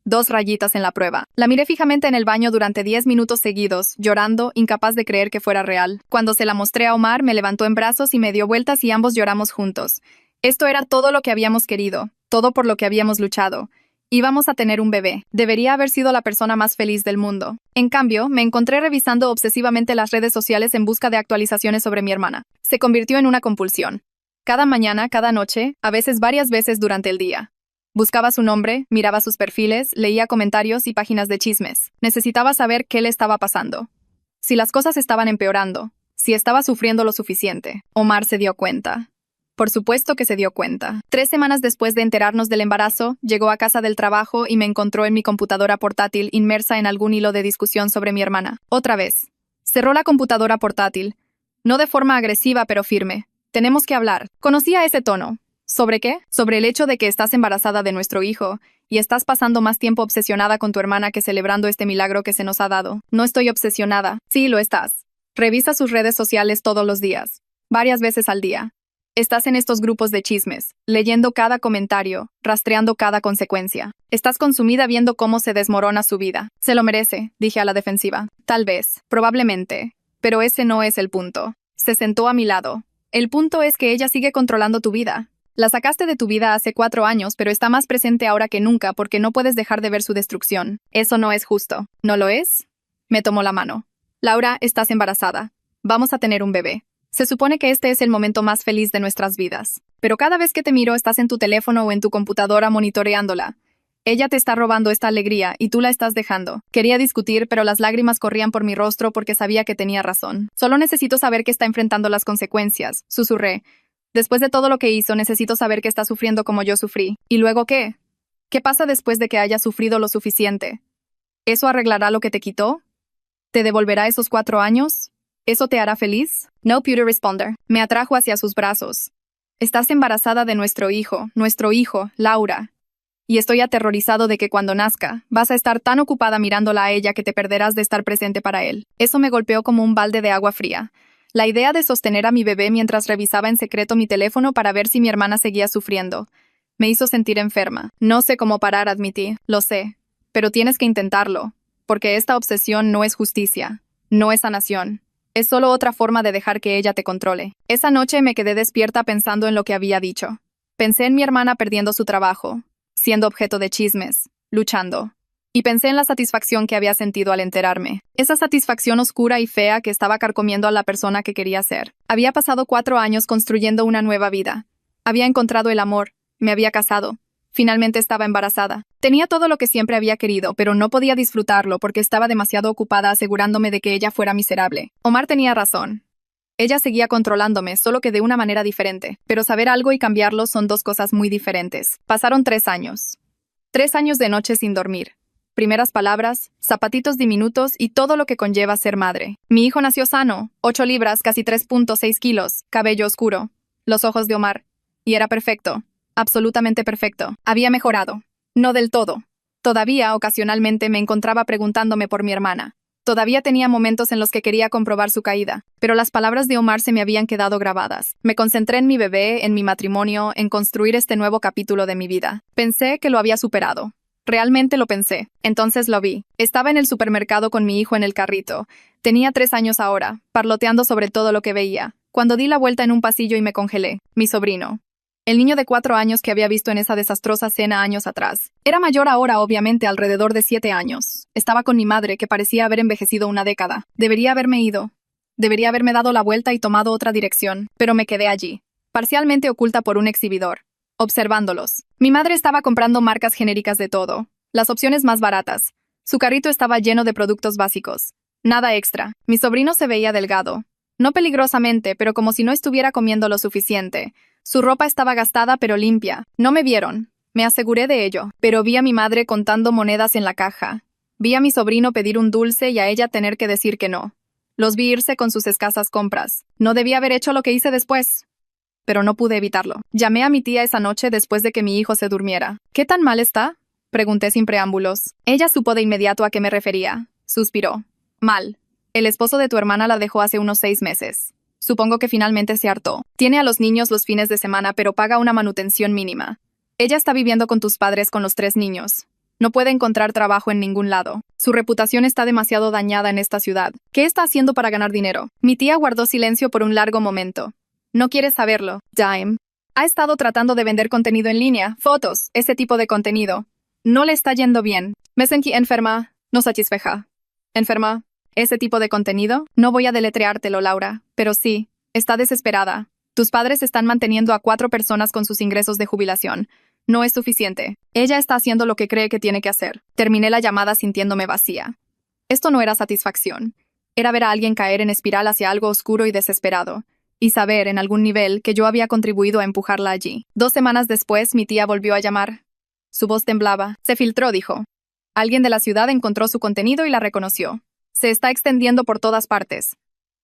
2 rayitas en la prueba. La miré fijamente en el baño durante 10 minutos seguidos, llorando, incapaz de creer que fuera real. Cuando se la mostré a Omar, me levantó en brazos y me dio vueltas y ambos lloramos juntos. Esto era todo lo que habíamos querido, todo por lo que habíamos luchado. Íbamos a tener un bebé. Debería haber sido la persona más feliz del mundo. En cambio, me encontré revisando obsesivamente las redes sociales en busca de actualizaciones sobre mi hermana. Se convirtió en una compulsión. Cada mañana, cada noche, a veces varias veces durante el día. Buscaba su nombre, miraba sus perfiles, leía comentarios y páginas de chismes. Necesitaba saber qué le estaba pasando. Si las cosas estaban empeorando, si estaba sufriendo lo suficiente. Omar se dio cuenta. Por supuesto que se dio cuenta. 3 semanas después de enterarnos del embarazo, llegó a casa del trabajo y me encontró en mi computadora portátil inmersa en algún hilo de discusión sobre mi hermana. Otra vez. Cerró la computadora portátil. No de forma agresiva, pero firme. Tenemos que hablar. Conocía ese tono. ¿Sobre qué? Sobre el hecho de que estás embarazada de nuestro hijo y estás pasando más tiempo obsesionada con tu hermana que celebrando este milagro que se nos ha dado. No estoy obsesionada. Sí, lo estás. Revisa sus redes sociales todos los días. Varias veces al día. Estás en estos grupos de chismes, leyendo cada comentario, rastreando cada consecuencia. Estás consumida viendo cómo se desmorona su vida. Se lo merece, dije a la defensiva. Tal vez, probablemente. Pero ese no es el punto. Se sentó a mi lado. El punto es que ella sigue controlando tu vida. La sacaste de tu vida hace 4 años, pero está más presente ahora que nunca porque no puedes dejar de ver su destrucción. Eso no es justo. ¿No lo es? Me tomó la mano. Laura, estás embarazada. Vamos a tener un bebé. Se supone que este es el momento más feliz de nuestras vidas. Pero cada vez que te miro estás en tu teléfono o en tu computadora monitoreándola. Ella te está robando esta alegría y tú la estás dejando. Quería discutir, pero las lágrimas corrían por mi rostro porque sabía que tenía razón. Solo necesito saber que está enfrentando las consecuencias, susurré. Después de todo lo que hizo, necesito saber que está sufriendo como yo sufrí. ¿Y luego qué? ¿Qué pasa después de que haya sufrido lo suficiente? ¿Eso arreglará lo que te quitó? ¿Te devolverá esos 4 años? ¿Eso te hará feliz? No pude responder. Me atrajo hacia sus brazos. Estás embarazada de nuestro hijo, Laura. Y estoy aterrorizado de que cuando nazca, vas a estar tan ocupada mirándola a ella que te perderás de estar presente para él. Eso me golpeó como un balde de agua fría. La idea de sostener a mi bebé mientras revisaba en secreto mi teléfono para ver si mi hermana seguía sufriendo. Me hizo sentir enferma. No sé cómo parar, admití. Lo sé. Pero tienes que intentarlo. Porque esta obsesión no es justicia. No es sanación. Es solo otra forma de dejar que ella te controle. Esa noche me quedé despierta pensando en lo que había dicho. Pensé en mi hermana perdiendo su trabajo, siendo objeto de chismes, luchando. Y pensé en la satisfacción que había sentido al enterarme. Esa satisfacción oscura y fea que estaba carcomiendo a la persona que quería ser. Había pasado 4 años construyendo una nueva vida. Había encontrado el amor, me había casado. Finalmente estaba embarazada. Tenía todo lo que siempre había querido, pero no podía disfrutarlo porque estaba demasiado ocupada asegurándome de que ella fuera miserable. Omar tenía razón. Ella seguía controlándome, solo que de una manera diferente. Pero saber algo y cambiarlo son dos cosas muy diferentes. Pasaron 3 años. 3 años de noche sin dormir. Primeras palabras, zapatitos diminutos y todo lo que conlleva ser madre. Mi hijo nació sano, 8 libras, casi 3.6 kilos, cabello oscuro, los ojos de Omar. Y era perfecto. Absolutamente perfecto. Había mejorado. No del todo. Todavía, ocasionalmente, me encontraba preguntándome por mi hermana. Todavía tenía momentos en los que quería comprobar su caída, pero las palabras de Omar se me habían quedado grabadas. Me concentré en mi bebé, en mi matrimonio, en construir este nuevo capítulo de mi vida. Pensé que lo había superado. Realmente lo pensé. Entonces lo vi. Estaba en el supermercado con mi hijo en el carrito. Tenía 3 años ahora, parloteando sobre todo lo que veía, cuando di la vuelta en un pasillo y me congelé. Mi sobrino. El niño de 4 años que había visto en esa desastrosa cena años atrás. Era mayor ahora, obviamente, alrededor de 7 años. Estaba con mi madre, que parecía haber envejecido una década. Debería haberme ido. Debería haberme dado la vuelta y tomado otra dirección, pero me quedé allí, parcialmente oculta por un exhibidor, observándolos. Mi madre estaba comprando marcas genéricas de todo, las opciones más baratas. Su carrito estaba lleno de productos básicos. Nada extra. Mi sobrino se veía delgado. No peligrosamente, pero como si no estuviera comiendo lo suficiente. Su ropa estaba gastada pero limpia. No me vieron. Me aseguré de ello. Pero vi a mi madre contando monedas en la caja. Vi a mi sobrino pedir un dulce y a ella tener que decir que no. Los vi irse con sus escasas compras. No debía haber hecho lo que hice después. Pero no pude evitarlo. Llamé a mi tía esa noche después de que mi hijo se durmiera. ¿Qué tan mal está?, pregunté sin preámbulos. Ella supo de inmediato a qué me refería. Suspiró. Mal. El esposo de tu hermana la dejó hace unos 6 meses. Supongo que finalmente se hartó. Tiene a los niños los fines de semana, pero paga una manutención mínima. Ella está viviendo con tus padres con los 3 niños. No puede encontrar trabajo en ningún lado. Su reputación está demasiado dañada en esta ciudad. ¿Qué está haciendo para ganar dinero? Mi tía guardó silencio por un largo momento. No quieres saberlo, Dime. Ha estado tratando de vender contenido en línea, fotos, ese tipo de contenido. No le está yendo bien. Me sentí enferma, no satisfecha. ¿Enferma? ¿Ese tipo de contenido? No voy a deletreártelo, Laura, pero sí, está desesperada. Tus padres están manteniendo a 4 personas con sus ingresos de jubilación. No es suficiente. Ella está haciendo lo que cree que tiene que hacer. Terminé la llamada sintiéndome vacía. Esto no era satisfacción. Era ver a alguien caer en espiral hacia algo oscuro y desesperado. Y saber, en algún nivel, que yo había contribuido a empujarla allí. 2 semanas después, mi tía volvió a llamar. Su voz temblaba. Se filtró, dijo. Alguien de la ciudad encontró su contenido y la reconoció. Se está extendiendo por todas partes.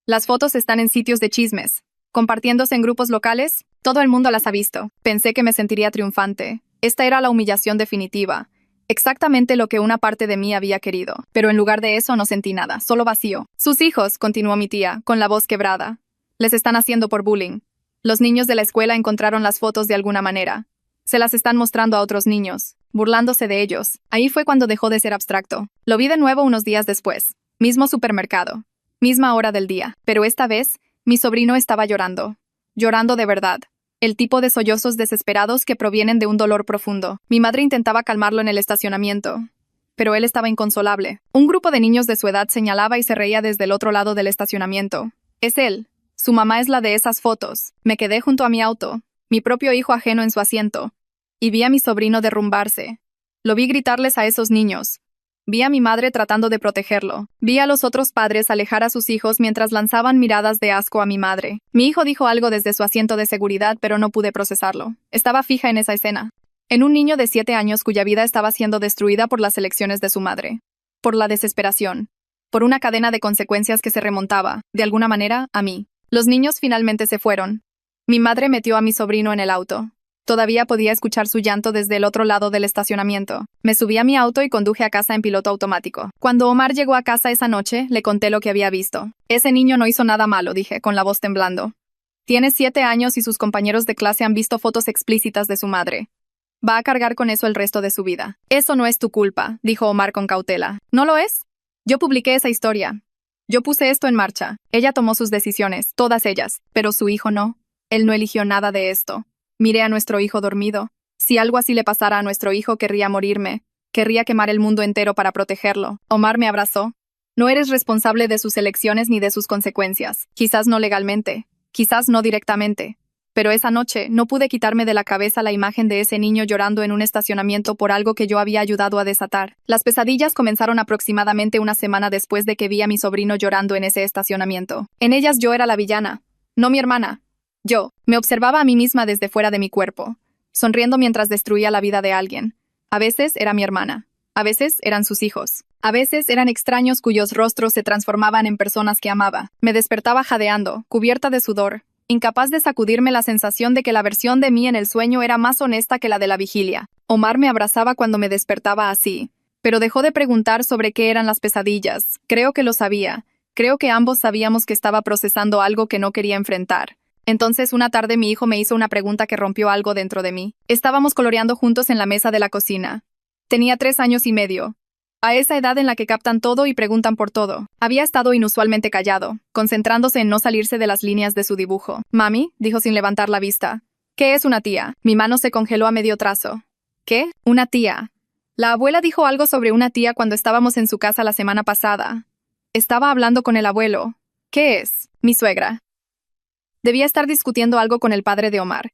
Las fotos están en sitios de chismes, compartiéndose en grupos locales. Todo el mundo las ha visto. Pensé que me sentiría triunfante. Esta era la humillación definitiva. Exactamente lo que una parte de mí había querido. Pero en lugar de eso no sentí nada, solo vacío. Sus hijos, continuó mi tía, con la voz quebrada. Les están haciendo por bullying. Los niños de la escuela encontraron las fotos de alguna manera. Se las están mostrando a otros niños, burlándose de ellos. Ahí fue cuando dejó de ser abstracto. Lo vi de nuevo unos días después. Mismo supermercado. Misma hora del día. Pero esta vez, mi sobrino estaba llorando. Llorando de verdad. El tipo de sollozos desesperados que provienen de un dolor profundo. Mi madre intentaba calmarlo en el estacionamiento. Pero él estaba inconsolable. Un grupo de niños de su edad señalaba y se reía desde el otro lado del estacionamiento. Es él. Su mamá es la de esas fotos. Me quedé junto a mi auto, mi propio hijo ajeno en su asiento, y vi a mi sobrino derrumbarse. Lo vi gritarles a esos niños. Vi a mi madre tratando de protegerlo. Vi a los otros padres alejar a sus hijos mientras lanzaban miradas de asco a mi madre. Mi hijo dijo algo desde su asiento de seguridad, pero no pude procesarlo. Estaba fija en esa escena. En un niño de 7 años cuya vida estaba siendo destruida por las elecciones de su madre. Por la desesperación. Por una cadena de consecuencias que se remontaba, de alguna manera, a mí. Los niños finalmente se fueron. Mi madre metió a mi sobrino en el auto. Todavía podía escuchar su llanto desde el otro lado del estacionamiento. Me subí a mi auto y conduje a casa en piloto automático. Cuando Omar llegó a casa esa noche, le conté lo que había visto. Ese niño no hizo nada malo, dije, con la voz temblando. Tiene 7 años y sus compañeros de clase han visto fotos explícitas de su madre. Va a cargar con eso el resto de su vida. Eso no es tu culpa, dijo Omar con cautela. ¿No lo es? Yo publiqué esa historia. Yo puse esto en marcha. Ella tomó sus decisiones, todas ellas, pero su hijo no. Él no eligió nada de esto. Miré a nuestro hijo dormido. Si algo así le pasara a nuestro hijo, querría morirme. Querría quemar el mundo entero para protegerlo. Omar me abrazó. No eres responsable de sus elecciones ni de sus consecuencias. Quizás no legalmente. Quizás no directamente. Pero esa noche no pude quitarme de la cabeza la imagen de ese niño llorando en un estacionamiento por algo que yo había ayudado a desatar. Las pesadillas comenzaron aproximadamente una semana después de que vi a mi sobrino llorando en ese estacionamiento. En ellas yo era la villana, no mi hermana. Yo me observaba a mí misma desde fuera de mi cuerpo, sonriendo mientras destruía la vida de alguien. A veces era mi hermana, a veces eran sus hijos, a veces eran extraños cuyos rostros se transformaban en personas que amaba. Me despertaba jadeando, cubierta de sudor, incapaz de sacudirme la sensación de que la versión de mí en el sueño era más honesta que la de la vigilia. Omar me abrazaba cuando me despertaba así, pero dejó de preguntar sobre qué eran las pesadillas. Creo que lo sabía. Creo que ambos sabíamos que estaba procesando algo que no quería enfrentar. Entonces una tarde mi hijo me hizo una pregunta que rompió algo dentro de mí. Estábamos coloreando juntos en la mesa de la cocina. Tenía 3 años y medio. A esa edad en la que captan todo y preguntan por todo. Había estado inusualmente callado, concentrándose en no salirse de las líneas de su dibujo. «Mami», dijo sin levantar la vista. «¿Qué es una tía?» Mi mano se congeló a medio trazo. «¿Qué? Una tía». La abuela dijo algo sobre una tía cuando estábamos en su casa la semana pasada. Estaba hablando con el abuelo. «¿Qué es?» «Mi suegra». Debía estar discutiendo algo con el padre de Omar.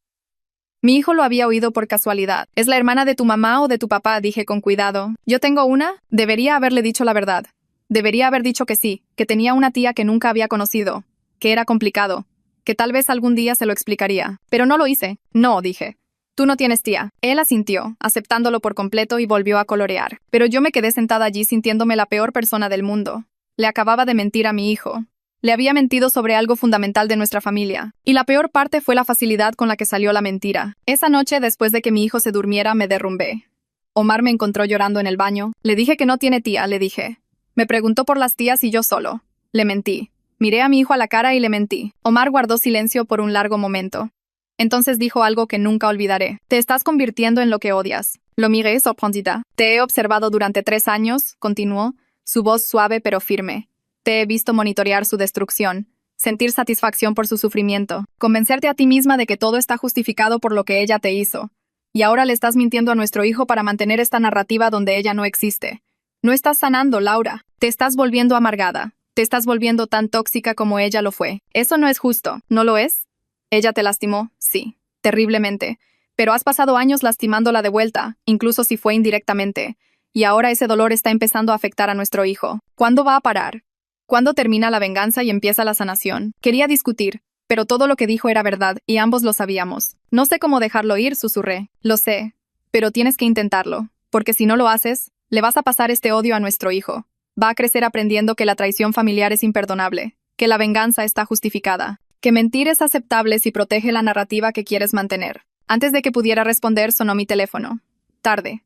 Mi hijo lo había oído por casualidad. «¿Es la hermana de tu mamá o de tu papá?», dije con cuidado. «¿Yo tengo una?» Debería haberle dicho la verdad. Debería haber dicho que sí, que tenía una tía que nunca había conocido, que era complicado, que tal vez algún día se lo explicaría. Pero no lo hice. «No», dije. «Tú no tienes tía». Él asintió, aceptándolo por completo y volvió a colorear. Pero yo me quedé sentada allí sintiéndome la peor persona del mundo. Le acababa de mentir a mi hijo. Le había mentido sobre algo fundamental de nuestra familia. Y la peor parte fue la facilidad con la que salió la mentira. Esa noche, después de que mi hijo se durmiera, me derrumbé. Omar me encontró llorando en el baño. Le dije que no tiene tía, le dije. Me preguntó por las tías y yo solo. Le mentí. Miré a mi hijo a la cara y le mentí. Omar guardó silencio por un largo momento. Entonces dijo algo que nunca olvidaré. «Te estás convirtiendo en lo que odias». Lo miré sorprendida. «Te he observado durante 3 años», continuó, su voz suave pero firme. «Te he visto monitorear su destrucción, sentir satisfacción por su sufrimiento, convencerte a ti misma de que todo está justificado por lo que ella te hizo. Y ahora le estás mintiendo a nuestro hijo para mantener esta narrativa donde ella no existe. No estás sanando, Laura. Te estás volviendo amargada. Te estás volviendo tan tóxica como ella lo fue. Eso no es justo, ¿no lo es? Ella te lastimó, sí, terriblemente. Pero has pasado años lastimándola de vuelta, incluso si fue indirectamente. Y ahora ese dolor está empezando a afectar a nuestro hijo. ¿Cuándo va a parar? ¿Cuándo termina la venganza y empieza la sanación?» Quería discutir, pero todo lo que dijo era verdad y ambos lo sabíamos. «No sé cómo dejarlo ir», susurré. «Lo sé, pero tienes que intentarlo, porque si no lo haces, le vas a pasar este odio a nuestro hijo. Va a crecer aprendiendo que la traición familiar es imperdonable, que la venganza está justificada, que mentir es aceptable si protege la narrativa que quieres mantener». Antes de que pudiera responder, sonó mi teléfono. Tarde.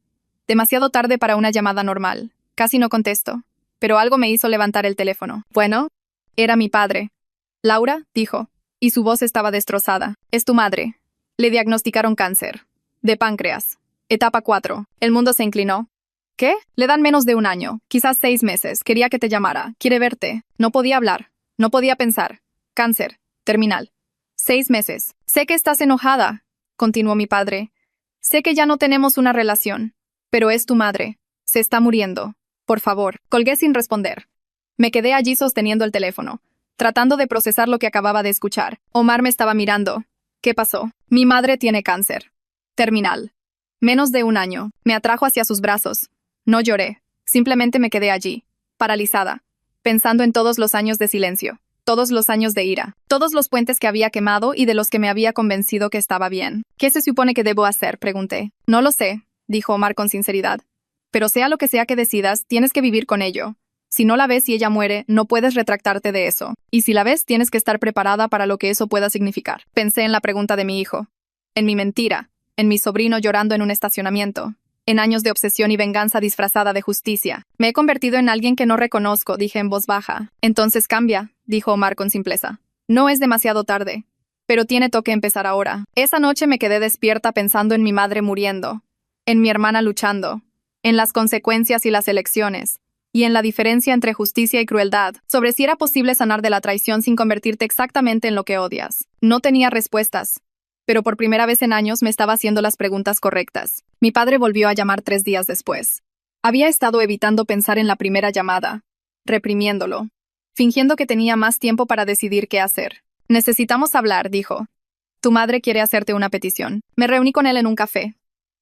Demasiado tarde para una llamada normal. Casi no contesto. Pero algo me hizo levantar el teléfono. «Bueno». Era mi padre. «Laura», dijo, y su voz estaba destrozada. «Es tu madre. Le diagnosticaron cáncer. De páncreas. Etapa 4. El mundo se inclinó. «¿Qué? Le dan menos de 1 año. Quizás 6 meses. Quería que te llamara. Quiere verte». No podía hablar. No podía pensar. «Cáncer. Terminal. 6 meses. Sé que estás enojada», continuó mi padre. «Sé que ya no tenemos una relación. Pero es tu madre. Se está muriendo. Por favor». Colgué sin responder. Me quedé allí sosteniendo el teléfono, tratando de procesar lo que acababa de escuchar. Omar me estaba mirando. «¿Qué pasó?» «Mi madre tiene cáncer. Terminal. Menos de 1 año». Me atrajo hacia sus brazos. No lloré. Simplemente me quedé allí, paralizada, pensando en todos los años de silencio, todos los años de ira, todos los puentes que había quemado y de los que me había convencido que estaba bien. «¿Qué se supone que debo hacer?», pregunté. «No lo sé», dijo Omar con sinceridad. «Pero sea lo que sea que decidas, tienes que vivir con ello. Si no la ves y ella muere, no puedes retractarte de eso. Y si la ves, tienes que estar preparada para lo que eso pueda significar». Pensé en la pregunta de mi hijo, en mi mentira, en mi sobrino llorando en un estacionamiento, en años de obsesión y venganza disfrazada de justicia. «Me he convertido en alguien que no reconozco», dije en voz baja. «Entonces cambia», dijo Omar con simpleza. «No es demasiado tarde. Pero tiene que empezar ahora». Esa noche me quedé despierta pensando en mi madre muriendo, en mi hermana luchando, en las consecuencias y las elecciones, y en la diferencia entre justicia y crueldad, sobre si era posible sanar de la traición sin convertirte exactamente en lo que odias. No tenía respuestas. pero por primera vez en años me estaba haciendo las preguntas correctas. Mi padre volvió a llamar 3 días después. Había estado evitando pensar en la primera llamada, reprimiéndolo, fingiendo que tenía más tiempo para decidir qué hacer. Necesitamos hablar, dijo. Tu madre quiere hacerte una petición. Me reuní con él en un café.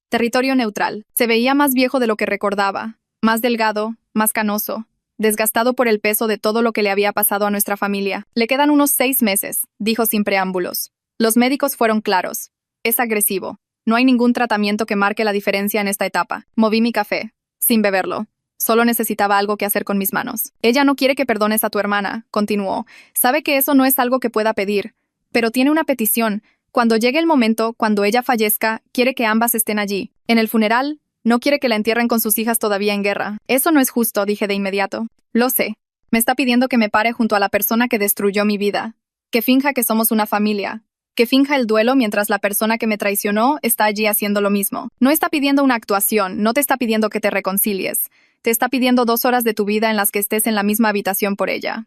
Territorio neutral. Se veía más viejo de lo que recordaba, más delgado, más canoso, desgastado por el peso de todo lo que le había pasado a nuestra familia. Le quedan unos 6 meses, dijo sin preámbulos. Los médicos fueron claros. Es agresivo. No hay ningún tratamiento que marque la diferencia en esta etapa. Moví mi café, sin beberlo. Solo necesitaba algo que hacer con mis manos. Ella no quiere que perdones a tu hermana, continuó. Sabe que eso no es algo que pueda pedir, pero tiene una petición. Cuando llegue el momento, cuando ella fallezca, quiere que ambas estén allí. En el funeral, no quiere que la entierren con sus hijas todavía en guerra. Eso no es justo, dije de inmediato. Lo sé. Me está pidiendo que me pare junto a la persona que destruyó mi vida. Que finja que somos una familia. Que finja el duelo mientras la persona que me traicionó está allí haciendo lo mismo. No está pidiendo una actuación, no te está pidiendo que te reconcilies. Te está pidiendo 2 horas de tu vida en las que estés en la misma habitación por ella.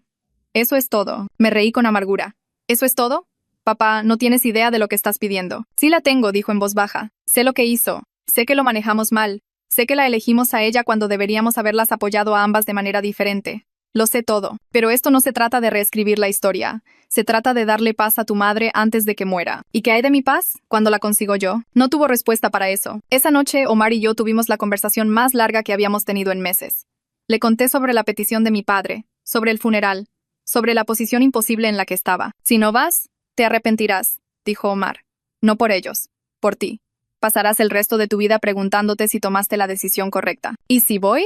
Eso es todo. Me reí con amargura. ¿Eso es todo? Papá, no tienes idea de lo que estás pidiendo. Sí la tengo, dijo en voz baja. Sé lo que hizo. Sé que lo manejamos mal. Sé que la elegimos a ella cuando deberíamos haberlas apoyado a ambas de manera diferente. Lo sé todo. Pero esto no se trata de reescribir la historia. Se trata de darle paz a tu madre antes de que muera. ¿Y qué hay de mi paz? Cuando la consigo yo. No tuvo respuesta para eso. Esa noche, Omar y yo tuvimos la conversación más larga que habíamos tenido en meses. Le conté sobre la petición de mi padre, sobre el funeral, sobre la posición imposible en la que estaba. Si no vas, te arrepentirás, dijo Omar. No por ellos, por ti. Pasarás el resto de tu vida preguntándote si tomaste la decisión correcta. ¿Y si voy?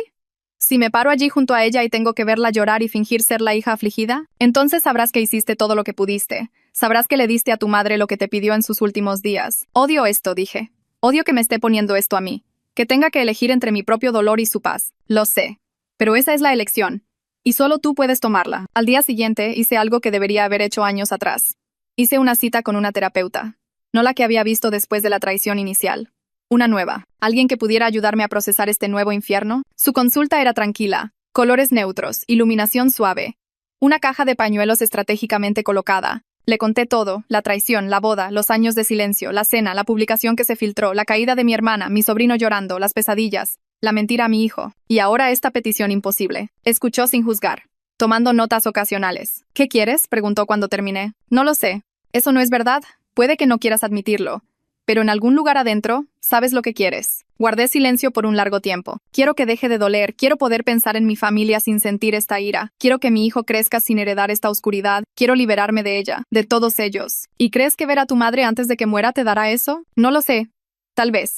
Si me paro allí junto a ella y tengo que verla llorar y fingir ser la hija afligida, entonces sabrás que hiciste todo lo que pudiste. Sabrás que le diste a tu madre lo que te pidió en sus últimos días. Odio esto, dije. Odio que me esté poniendo esto a mí. Que tenga que elegir entre mi propio dolor y su paz. Lo sé. Pero esa es la elección. Y solo tú puedes tomarla. Al día siguiente hice algo que debería haber hecho años atrás. Hice una cita con una terapeuta. No la que había visto después de la traición inicial. Una nueva. Alguien que pudiera ayudarme a procesar este nuevo infierno. Su consulta era tranquila. Colores neutros, iluminación suave. Una caja de pañuelos estratégicamente colocada. Le conté todo, la traición, la boda, los años de silencio, la cena, la publicación que se filtró, la caída de mi hermana, mi sobrino llorando, las pesadillas, la mentira a mi hijo. Y ahora esta petición imposible. Escuchó sin juzgar, tomando notas ocasionales. ¿Qué quieres?, preguntó cuando terminé. No lo sé. Eso no es verdad. Puede que no quieras admitirlo. Pero en algún lugar adentro, sabes lo que quieres. Guardé silencio por un largo tiempo. Quiero que deje de doler, quiero poder pensar en mi familia sin sentir esta ira. Quiero que mi hijo crezca sin heredar esta oscuridad. Quiero liberarme de ella, de todos ellos. ¿Y crees que ver a tu madre antes de que muera te dará eso? No lo sé. Tal vez.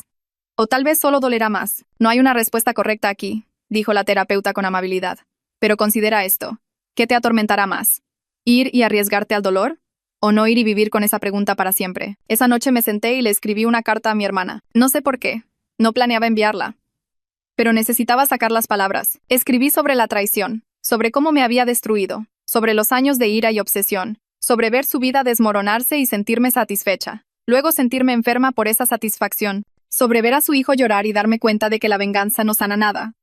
O tal vez solo dolerá más. No hay una respuesta correcta aquí, dijo la terapeuta con amabilidad. Pero considera esto. ¿Qué te atormentará más? ¿Ir y arriesgarte al dolor? ¿O no ir y vivir con esa pregunta para siempre? Esa noche me senté y le escribí una carta a mi hermana. No sé por qué. No planeaba enviarla. Pero necesitaba sacar las palabras. Escribí sobre la traición, sobre cómo me había destruido, sobre los años de ira y obsesión, sobre ver su vida desmoronarse y sentirme satisfecha. Luego sentirme enferma por esa satisfacción, sobre ver a su hijo llorar y darme cuenta de que la venganza no sana nada.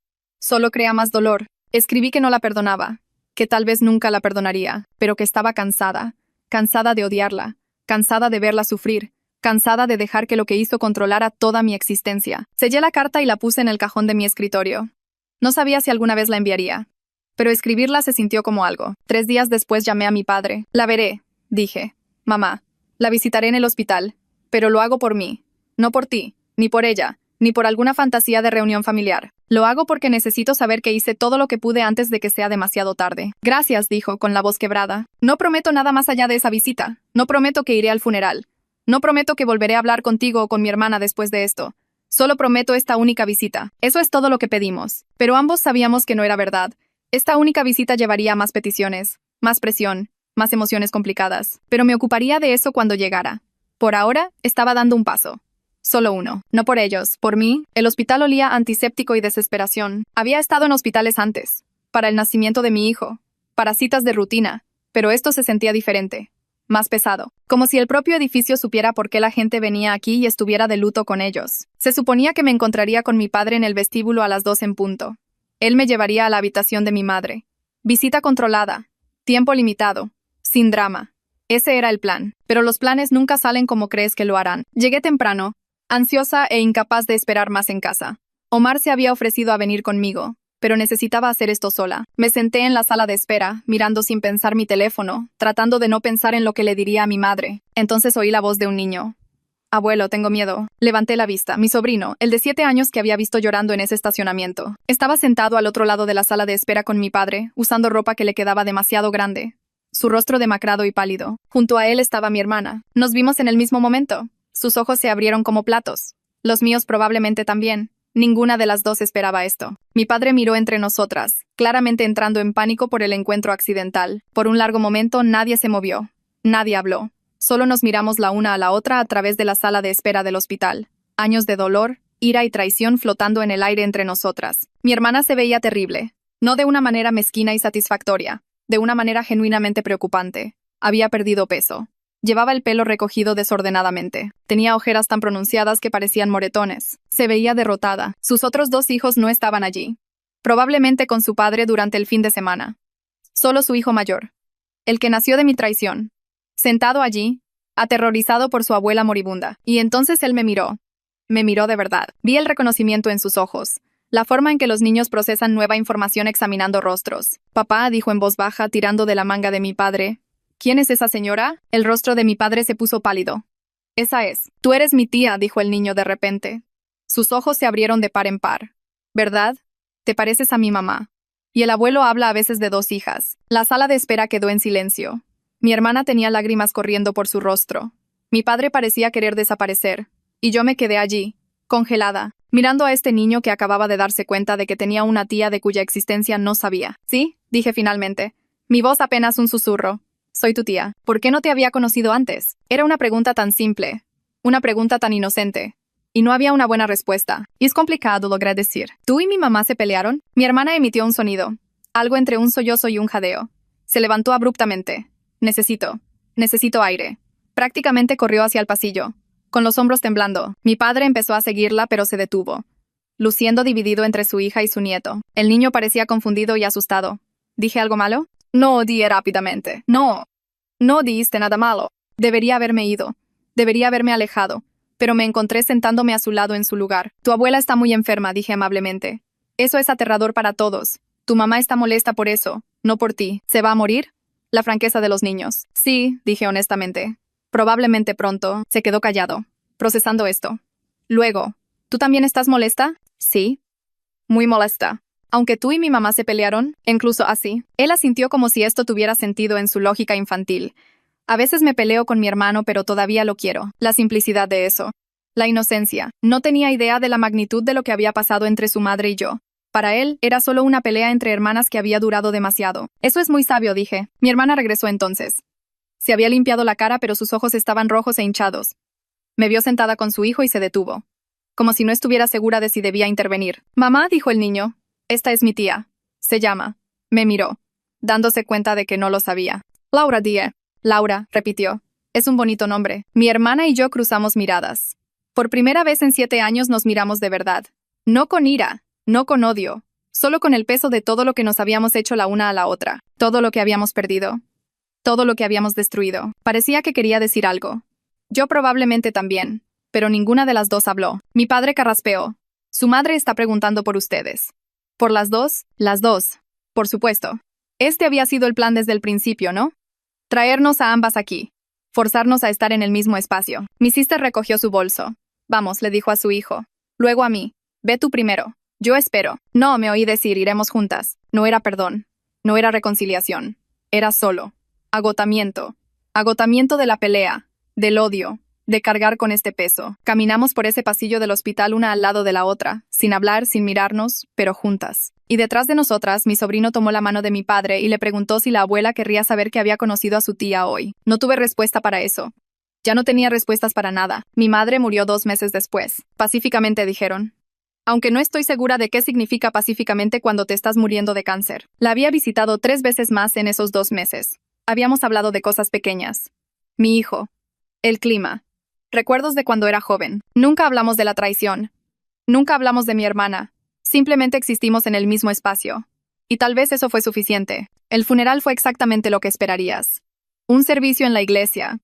Solo crea más dolor. Escribí que no la perdonaba, que tal vez nunca la perdonaría, pero que estaba cansada. Cansada de odiarla, cansada de verla sufrir, cansada de dejar que lo que hizo controlara toda mi existencia. Sellé la carta y la puse en el cajón de mi escritorio. No sabía si alguna vez la enviaría, pero escribirla se sintió como algo. 3 días después llamé a mi padre. La veré, dije. Mamá, la visitaré en el hospital, pero lo hago por mí, no por ti, ni por ella, ni por alguna fantasía de reunión familiar. Lo hago porque necesito saber que hice todo lo que pude antes de que sea demasiado tarde. Gracias, dijo, con la voz quebrada. No prometo nada más allá de esa visita. No prometo que iré al funeral. No prometo que volveré a hablar contigo o con mi hermana después de esto. Solo prometo esta única visita. Eso es todo lo que pedimos. Pero ambos sabíamos que no era verdad. Esta única visita llevaría a más peticiones, más presión, más emociones complicadas. Pero me ocuparía de eso cuando llegara. Por ahora, estaba dando un paso. Solo uno. No por ellos, por mí. El hospital olía a antiséptico y desesperación. Había estado en hospitales antes. Para el nacimiento de mi hijo. Para citas de rutina. Pero esto se sentía diferente. Más pesado. Como si el propio edificio supiera por qué la gente venía aquí y estuviera de luto con ellos. Se suponía que me encontraría con mi padre en el vestíbulo a las 2 en punto. Él me llevaría a la habitación de mi madre. Visita controlada. Tiempo limitado. Sin drama. Ese era el plan. Pero los planes nunca salen como crees que lo harán. Llegué temprano, ansiosa e incapaz de esperar más en casa. Omar se había ofrecido a venir conmigo, pero necesitaba hacer esto sola. Me senté en la sala de espera, mirando sin pensar mi teléfono, tratando de no pensar en lo que le diría a mi madre. Entonces oí la voz de un niño. Abuelo, tengo miedo. Levanté la vista. Mi sobrino, el de 7 años que había visto llorando en ese estacionamiento, estaba sentado al otro lado de la sala de espera con mi padre, usando ropa que le quedaba demasiado grande. Su rostro demacrado y pálido. Junto a él estaba mi hermana. Nos vimos en el mismo momento. Sus ojos se abrieron como platos. Los míos probablemente también. Ninguna de las dos esperaba esto. Mi padre miró entre nosotras, claramente entrando en pánico por el encuentro accidental. Por un largo momento nadie se movió. Nadie habló. Solo nos miramos la una a la otra a través de la sala de espera del hospital. Años de dolor, ira y traición flotando en el aire entre nosotras. Mi hermana se veía terrible. No de una manera mezquina y satisfactoria, de una manera genuinamente preocupante. Había perdido peso. Llevaba el pelo recogido desordenadamente. Tenía ojeras tan pronunciadas que parecían moretones. Se veía derrotada. Sus otros 2 hijos no estaban allí. Probablemente con su padre durante el fin de semana. Solo su hijo mayor. El que nació de mi traición. Sentado allí, aterrorizado por su abuela moribunda. Y entonces él me miró. Me miró de verdad. Vi el reconocimiento en sus ojos. La forma en que los niños procesan nueva información examinando rostros. Papá, dijo en voz baja, tirando de la manga de mi padre. ¿Quién es esa señora? El rostro de mi padre se puso pálido. Esa es. Tú eres mi tía, dijo el niño de repente. Sus ojos se abrieron de par en par. ¿Verdad? Te pareces a mi mamá. Y el abuelo habla a veces de 2 hijas. La sala de espera quedó en silencio. Mi hermana tenía lágrimas corriendo por su rostro. Mi padre parecía querer desaparecer. Y yo me quedé allí, congelada, mirando a este niño que acababa de darse cuenta de que tenía una tía de cuya existencia no sabía. ¿Sí? Dije finalmente. Mi voz apenas un susurro. Soy tu tía. ¿Por qué no te había conocido antes? Era una pregunta tan simple. Una pregunta tan inocente. Y no había una buena respuesta. Y es complicado lograr decir. ¿Tú y mi mamá se pelearon? Mi hermana emitió un sonido. Algo entre un sollozo y un jadeo. Se levantó abruptamente. Necesito aire. Prácticamente corrió hacia el pasillo, con los hombros temblando. Mi padre empezó a seguirla, pero se detuvo, luciendo dividido entre su hija y su nieto. El niño parecía confundido y asustado. ¿Dije algo malo? No, dije rápidamente. No dijiste nada malo. Debería haberme ido. Debería haberme alejado. Pero me encontré sentándome a su lado en su lugar. Tu abuela está muy enferma, dije amablemente. Eso es aterrador para todos. Tu mamá está molesta por eso, no por ti. ¿Se va a morir? La franqueza de los niños. Sí, dije honestamente. Probablemente pronto. Se quedó callado, procesando esto. Luego, ¿tú también estás molesta? Sí. Muy molesta. Aunque tú y mi mamá se pelearon, incluso así. Él asintió como si esto tuviera sentido en su lógica infantil. A veces me peleo con mi hermano, pero todavía lo quiero. La simplicidad de eso. La inocencia. No tenía idea de la magnitud de lo que había pasado entre su madre y yo. Para él, era solo una pelea entre hermanas que había durado demasiado. Eso es muy sabio, dije. Mi hermana regresó entonces. Se había limpiado la cara, pero sus ojos estaban rojos e hinchados. Me vio sentada con su hijo y se detuvo, como si no estuviera segura de si debía intervenir. Mamá, dijo el niño. Esta es mi tía. Se llama. Me miró, dándose cuenta de que no lo sabía. Laura, dije. Laura, repitió. Es un bonito nombre. Mi hermana y yo cruzamos miradas. Por primera vez en 7 años nos miramos de verdad. No con ira. No con odio, solo con el peso de todo lo que nos habíamos hecho la una a la otra, todo lo que habíamos perdido, todo lo que habíamos destruido. Parecía que quería decir algo. Yo probablemente también, pero ninguna de las dos habló. Mi padre carraspeó. Su madre está preguntando por ustedes. ¿Por las dos? Las dos. Por supuesto. Este había sido el plan desde el principio, ¿no? Traernos a ambas aquí. Forzarnos a estar en el mismo espacio. Mi sister recogió su bolso. Vamos, le dijo a su hijo. Luego a mí. Ve tú primero. Yo espero. No, me oí decir, iremos juntas. No era perdón. No era reconciliación. Era solo agotamiento. Agotamiento de la pelea, del odio, de cargar con este peso. Caminamos por ese pasillo del hospital una al lado de la otra, sin hablar, sin mirarnos, pero juntas. Y detrás de nosotras, mi sobrino tomó la mano de mi padre y le preguntó si la abuela querría saber que había conocido a su tía hoy. No tuve respuesta para eso. Ya no tenía respuestas para nada. Mi madre murió 2 meses después. Pacíficamente dijeron. Aunque no estoy segura de qué significa pacíficamente cuando te estás muriendo de cáncer. La había visitado 3 veces más en esos 2 meses. Habíamos hablado de cosas pequeñas. Mi hijo. El clima. Recuerdos de cuando era joven. Nunca hablamos de la traición. Nunca hablamos de mi hermana. Simplemente existimos en el mismo espacio. Y tal vez eso fue suficiente. El funeral fue exactamente lo que esperarías. Un servicio en la iglesia.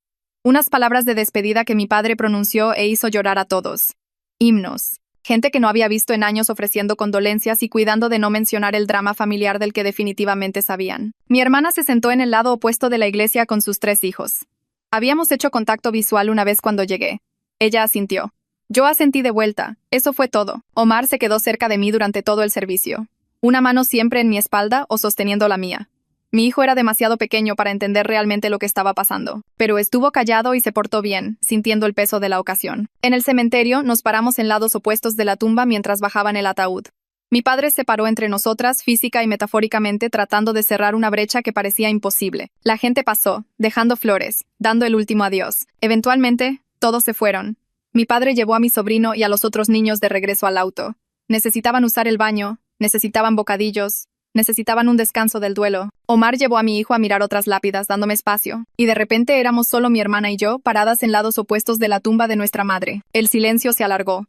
Unas palabras de despedida que mi padre pronunció e hizo llorar a todos. Himnos. Gente que no había visto en años ofreciendo condolencias y cuidando de no mencionar el drama familiar del que definitivamente sabían. Mi hermana se sentó en el lado opuesto de la iglesia con sus 3 hijos. Habíamos hecho contacto visual una vez cuando llegué. Ella asintió. Yo asentí de vuelta. Eso fue todo. Omar se quedó cerca de mí durante todo el servicio. Una mano siempre en mi espalda o sosteniendo la mía. Mi hijo era demasiado pequeño para entender realmente lo que estaba pasando, pero estuvo callado y se portó bien, sintiendo el peso de la ocasión. En el cementerio, nos paramos en lados opuestos de la tumba mientras bajaban el ataúd. Mi padre se paró entre nosotras, física y metafóricamente, tratando de cerrar una brecha que parecía imposible. La gente pasó, dejando flores, dando el último adiós. Eventualmente, todos se fueron. Mi padre llevó a mi sobrino y a los otros niños de regreso al auto. Necesitaban usar el baño, necesitaban bocadillos, necesitaban un descanso del duelo. Omar llevó a mi hijo a mirar otras lápidas, dándome espacio, y de repente éramos solo mi hermana y yo, paradas en lados opuestos de la tumba de nuestra madre. El silencio se alargó.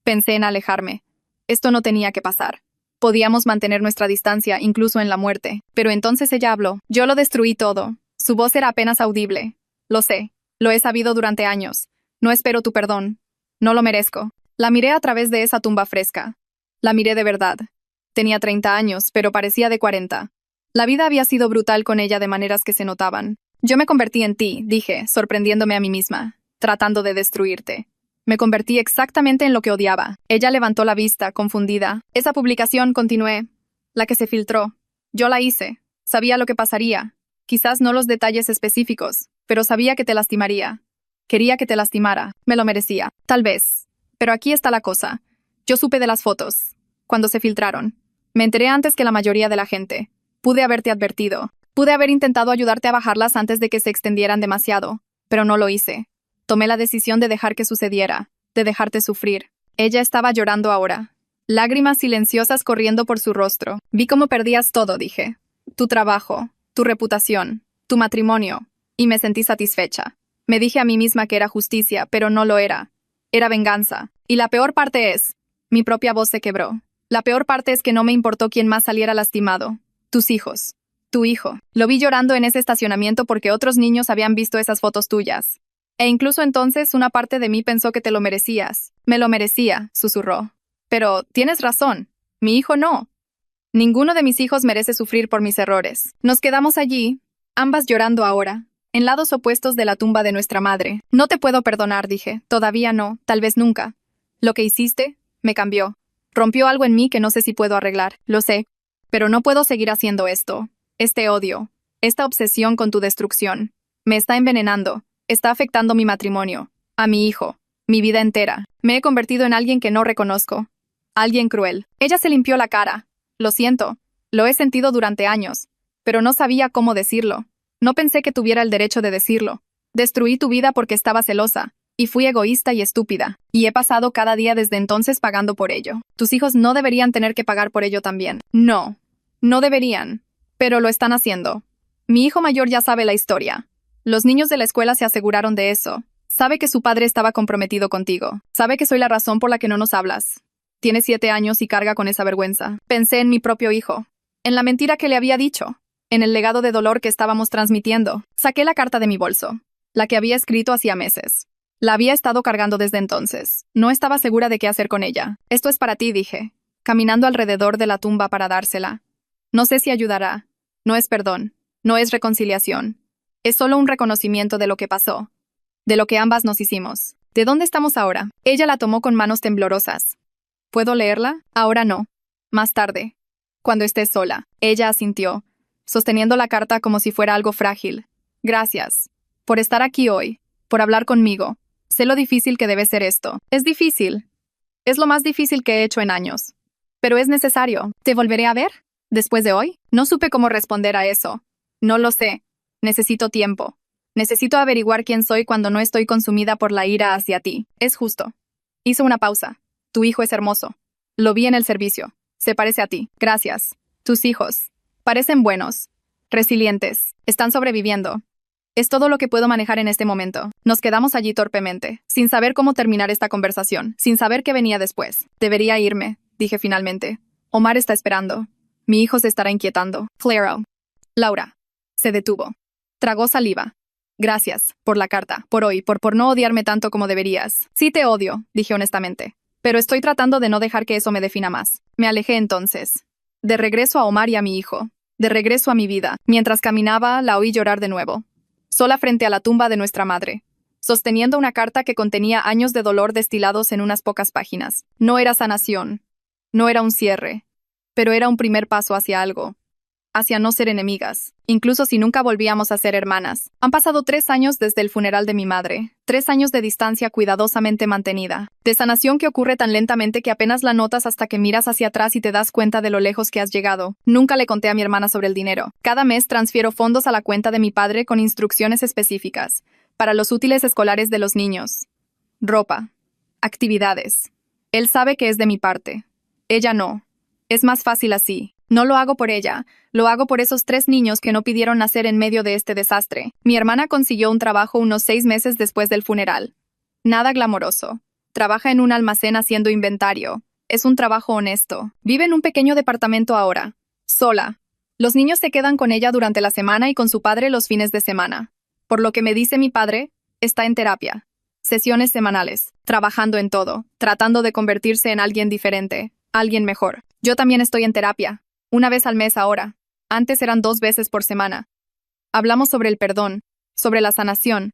Pensé en alejarme. Esto no tenía que pasar. Podíamos mantener nuestra distancia, incluso en la muerte. Pero entonces ella habló. Yo lo destruí todo. Su voz era apenas audible. Lo sé. Lo he sabido durante años. No espero tu perdón. No lo merezco. La miré a través de esa tumba fresca. La miré de verdad. Tenía 30 años, pero parecía de 40. La vida había sido brutal con ella de maneras que se notaban. Yo me convertí en ti, dije, sorprendiéndome a mí misma, tratando de destruirte. Me convertí exactamente en lo que odiaba. Ella levantó la vista, confundida. Esa publicación, continué. La que se filtró. Yo la hice. Sabía lo que pasaría. Quizás no los detalles específicos, pero sabía que te lastimaría. Quería que te lastimara. Me lo merecía. Tal vez. Pero aquí está la cosa. Yo supe de las fotos. Cuando se filtraron. Me enteré antes que la mayoría de la gente. Pude haberte advertido. Pude haber intentado ayudarte a bajarlas antes de que se extendieran demasiado. Pero no lo hice. Tomé la decisión de dejar que sucediera. De dejarte sufrir. Ella estaba llorando ahora. Lágrimas silenciosas corriendo por su rostro. Vi cómo perdías todo, dije. Tu trabajo. Tu reputación. Tu matrimonio. Y me sentí satisfecha. Me dije a mí misma que era justicia, pero no lo era. Era venganza. Y la peor parte es... Mi propia voz se quebró. La peor parte es que no me importó quién más saliera lastimado. Tus hijos. Tu hijo. Lo vi llorando en ese estacionamiento porque otros niños habían visto esas fotos tuyas. E incluso entonces una parte de mí pensó que te lo merecías. Me lo merecía, susurró. Pero tienes razón. Mi hijo no. Ninguno de mis hijos merece sufrir por mis errores. Nos quedamos allí, ambas llorando ahora, en lados opuestos de la tumba de nuestra madre. No te puedo perdonar, dije. Todavía no, tal vez nunca. Lo que hiciste me cambió. Rompió algo en mí que no sé si puedo arreglar, lo sé. Pero no puedo seguir haciendo esto. Este odio, esta obsesión con tu destrucción. Me está envenenando, está afectando mi matrimonio, a mi hijo, mi vida entera. Me he convertido en alguien que no reconozco. Alguien cruel. Ella se limpió la cara. Lo siento. Lo he sentido durante años. Pero no sabía cómo decirlo. No pensé que tuviera el derecho de decirlo. Destruí tu vida porque estaba celosa. Y fui egoísta y estúpida. Y he pasado cada día desde entonces pagando por ello. Tus hijos no deberían tener que pagar por ello también. No. No deberían. Pero lo están haciendo. Mi hijo mayor ya sabe la historia. Los niños de la escuela se aseguraron de eso. Sabe que su padre estaba comprometido contigo. Sabe que soy la razón por la que no nos hablas. Tiene 7 años y carga con esa vergüenza. Pensé en mi propio hijo. En la mentira que le había dicho. En el legado de dolor que estábamos transmitiendo. Saqué la carta de mi bolso. La que había escrito hacía meses. La había estado cargando desde entonces. No estaba segura de qué hacer con ella. Esto es para ti, dije, caminando alrededor de la tumba para dársela. No sé si ayudará. No es perdón. No es reconciliación. Es solo un reconocimiento de lo que pasó. De lo que ambas nos hicimos. ¿De dónde estamos ahora? Ella la tomó con manos temblorosas. ¿Puedo leerla? Ahora no. Más tarde. Cuando estés sola. Ella asintió, sosteniendo la carta como si fuera algo frágil. Gracias. Por estar aquí hoy. Por hablar conmigo. Sé lo difícil que debe ser esto. Es difícil. Es lo más difícil que he hecho en años. Pero es necesario. ¿Te volveré a ver? ¿Después de hoy? No supe cómo responder a eso. No lo sé. Necesito tiempo. Necesito averiguar quién soy cuando no estoy consumida por la ira hacia ti. Es justo. Hizo una pausa. Tu hijo es hermoso. Lo vi en el servicio. Se parece a ti. Gracias. Tus hijos. Parecen buenos. Resilientes. Están sobreviviendo. Es todo lo que puedo manejar en este momento. Nos quedamos allí torpemente, sin saber cómo terminar esta conversación, sin saber qué venía después. Debería irme, dije finalmente. Omar está esperando. Mi hijo se estará inquietando. Claro. Laura. Se detuvo. Tragó saliva. Gracias, por la carta, por hoy, por no odiarme tanto como deberías. Sí te odio, dije honestamente. Pero estoy tratando de no dejar que eso me defina más. Me alejé entonces. De regreso a Omar y a mi hijo. De regreso a mi vida. Mientras caminaba, la oí llorar de nuevo. Sola frente a la tumba de nuestra madre. Sosteniendo una carta que contenía años de dolor destilados en unas pocas páginas. No era sanación. No era un cierre. Pero era un primer paso hacia algo. Hacia no ser enemigas, incluso si nunca volvíamos a ser hermanas. Han pasado 3 años desde el funeral de mi madre, 3 años de distancia cuidadosamente mantenida, de sanación que ocurre tan lentamente que apenas la notas hasta que miras hacia atrás y te das cuenta de lo lejos que has llegado. Nunca le conté a mi hermana sobre el dinero. Cada mes transfiero fondos a la cuenta de mi padre con instrucciones específicas, para los útiles escolares de los niños. Ropa. Actividades. Él sabe que es de mi parte. Ella no. Es más fácil así. No lo hago por ella, lo hago por esos 3 niños que no pidieron nacer en medio de este desastre. Mi hermana consiguió un trabajo unos 6 meses después del funeral. Nada glamoroso. Trabaja en un almacén haciendo inventario. Es un trabajo honesto. Vive en un pequeño departamento ahora. Sola. Los niños se quedan con ella durante la semana y con su padre los fines de semana. Por lo que me dice mi padre, está en terapia. Sesiones semanales. Trabajando en todo. Tratando de convertirse en alguien diferente. Alguien mejor. Yo también estoy en terapia. 1 vez al mes ahora. Antes eran 2 veces por semana. Hablamos sobre el perdón, sobre la sanación,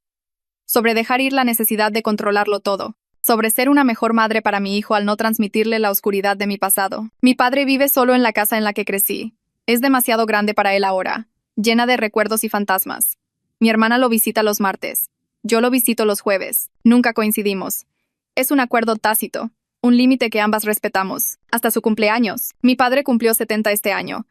sobre dejar ir la necesidad de controlarlo todo, sobre ser una mejor madre para mi hijo al no transmitirle la oscuridad de mi pasado. Mi padre vive solo en la casa en la que crecí. Es demasiado grande para él ahora, llena de recuerdos y fantasmas. Mi hermana lo visita los martes. Yo lo visito los jueves. Nunca coincidimos. Es un acuerdo tácito. Un límite que ambas respetamos. Hasta su cumpleaños. Mi padre cumplió 70 este año.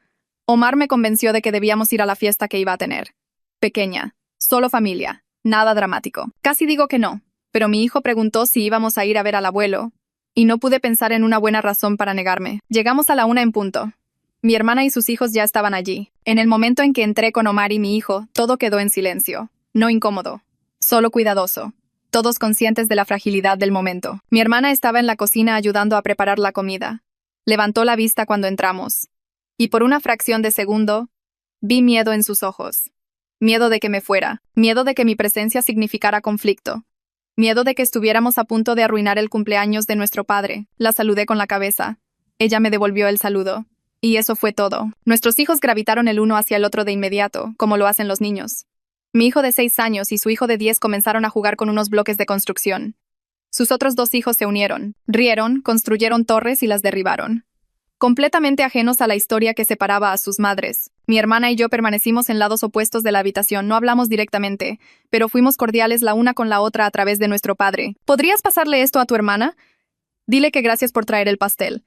Omar me convenció de que debíamos ir a la fiesta que iba a tener. Pequeña. Solo familia. Nada dramático. Casi digo que no. Pero mi hijo preguntó si íbamos a ir a ver al abuelo. Y no pude pensar en una buena razón para negarme. Llegamos a la 1 en punto. Mi hermana y sus hijos ya estaban allí. En el momento en que entré con Omar y mi hijo, todo quedó en silencio. No incómodo. Solo cuidadoso. Todos conscientes de la fragilidad del momento. Mi hermana estaba en la cocina ayudando a preparar la comida. Levantó la vista cuando entramos. Y por una fracción de segundo, vi miedo en sus ojos. Miedo de que me fuera. Miedo de que mi presencia significara conflicto. Miedo de que estuviéramos a punto de arruinar el cumpleaños de nuestro padre. La saludé con la cabeza. Ella me devolvió el saludo. Y eso fue todo. Nuestros hijos gravitaron el uno hacia el otro de inmediato, como lo hacen los niños. Mi hijo de 6 años y su hijo de 10 comenzaron a jugar con unos bloques de construcción. Sus otros 2 hijos se unieron, rieron, construyeron torres y las derribaron. Completamente ajenos a la historia que separaba a sus madres, mi hermana y yo permanecimos en lados opuestos de la habitación. No hablamos directamente, pero fuimos cordiales la una con la otra a través de nuestro padre. ¿Podrías pasarle esto a tu hermana? Dile que gracias por traer el pastel.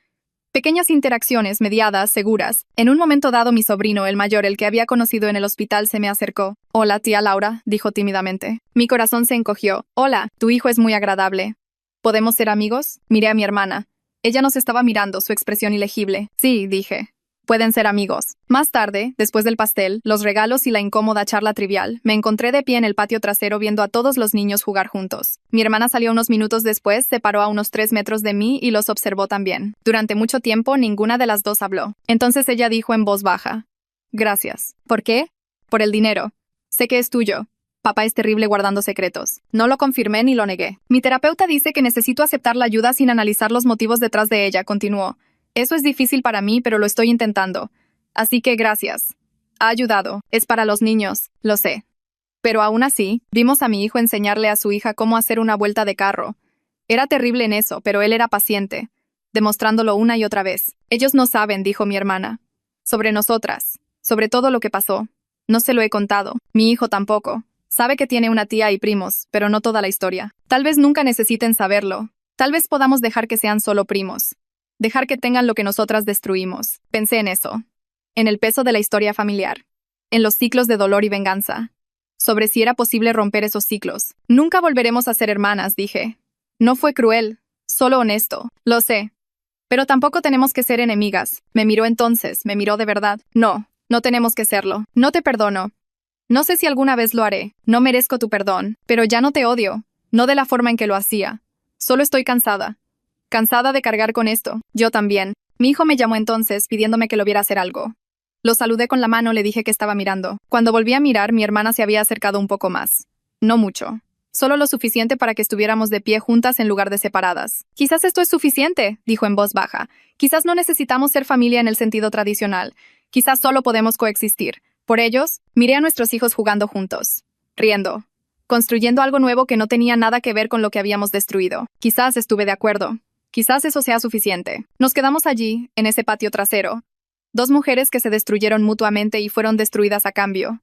Pequeñas interacciones, mediadas, seguras. En un momento dado mi sobrino, el mayor, el que había conocido en el hospital, se me acercó. «Hola, tía Laura», dijo tímidamente. Mi corazón se encogió. «Hola, tu hijo es muy agradable. ¿Podemos ser amigos?» Miré a mi hermana. Ella nos estaba mirando, su expresión ilegible. «Sí», dije. «Pueden ser amigos». Más tarde, después del pastel, los regalos y la incómoda charla trivial, me encontré de pie en el patio trasero viendo a todos los niños jugar juntos. Mi hermana salió unos minutos después, se paró a unos 3 metros de mí y los observó también. Durante mucho tiempo, ninguna de las dos habló. Entonces ella dijo en voz baja: «Gracias». «¿Por qué?» «Por el dinero. Sé que es tuyo. Papá es terrible guardando secretos». No lo confirmé ni lo negué. «Mi terapeuta dice que necesito aceptar la ayuda sin analizar los motivos detrás de ella», continuó. «Eso es difícil para mí, pero lo estoy intentando. Así que gracias. Ha ayudado. Es para los niños, lo sé». Pero aún así, vimos a mi hijo enseñarle a su hija cómo hacer una vuelta de carro. Era terrible en eso, pero él era paciente, demostrándolo una y otra vez. «Ellos no saben», dijo mi hermana. «Sobre nosotras. Sobre todo lo que pasó. No se lo he contado. Mi hijo tampoco. Sabe que tiene una tía y primos, pero no toda la historia. Tal vez nunca necesiten saberlo. Tal vez podamos dejar que sean solo primos. Dejar que tengan lo que nosotras destruimos». Pensé en eso. En el peso de la historia familiar. En los ciclos de dolor y venganza. Sobre si era posible romper esos ciclos. «Nunca volveremos a ser hermanas», dije. «No fue cruel. Solo honesto. Lo sé. Pero tampoco tenemos que ser enemigas». Me miró entonces, me miró de verdad. «No, no tenemos que serlo. No te perdono. No sé si alguna vez lo haré. No merezco tu perdón. Pero ya no te odio. No de la forma en que lo hacía. Solo estoy cansada. Cansada de cargar con esto». Yo también. Mi hijo me llamó entonces pidiéndome que lo viera hacer algo. Lo saludé con la mano, le dije que estaba mirando. Cuando volví a mirar, mi hermana se había acercado un poco más. No mucho. Solo lo suficiente para que estuviéramos de pie juntas en lugar de separadas. Quizás esto es suficiente, dijo en voz baja. Quizás no necesitamos ser familia en el sentido tradicional. Quizás solo podemos coexistir. Por ellos, miré a nuestros hijos jugando juntos, riendo, construyendo algo nuevo que no tenía nada que ver con lo que habíamos destruido. Quizás estuve de acuerdo. Quizás eso sea suficiente. Nos quedamos allí, en ese patio trasero. Dos mujeres que se destruyeron mutuamente y fueron destruidas a cambio.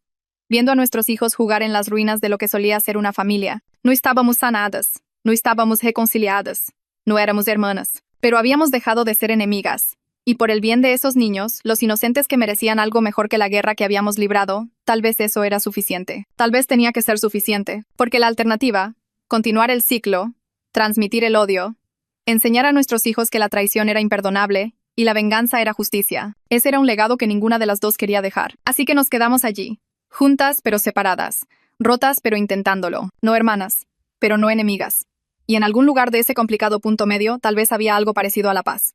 Viendo a nuestros hijos jugar en las ruinas de lo que solía ser una familia. No estábamos sanadas, no estábamos reconciliadas, no éramos hermanas, pero habíamos dejado de ser enemigas. Y por el bien de esos niños, los inocentes que merecían algo mejor que la guerra que habíamos librado, tal vez eso era suficiente. Tal vez tenía que ser suficiente, porque la alternativa, continuar el ciclo, transmitir el odio, enseñar a nuestros hijos que la traición era imperdonable y la venganza era justicia. Ese era un legado que ninguna de las dos quería dejar. Así que nos quedamos allí. Juntas pero separadas, rotas pero intentándolo, no hermanas, pero no enemigas. Y en algún lugar de ese complicado punto medio tal vez había algo parecido a la paz.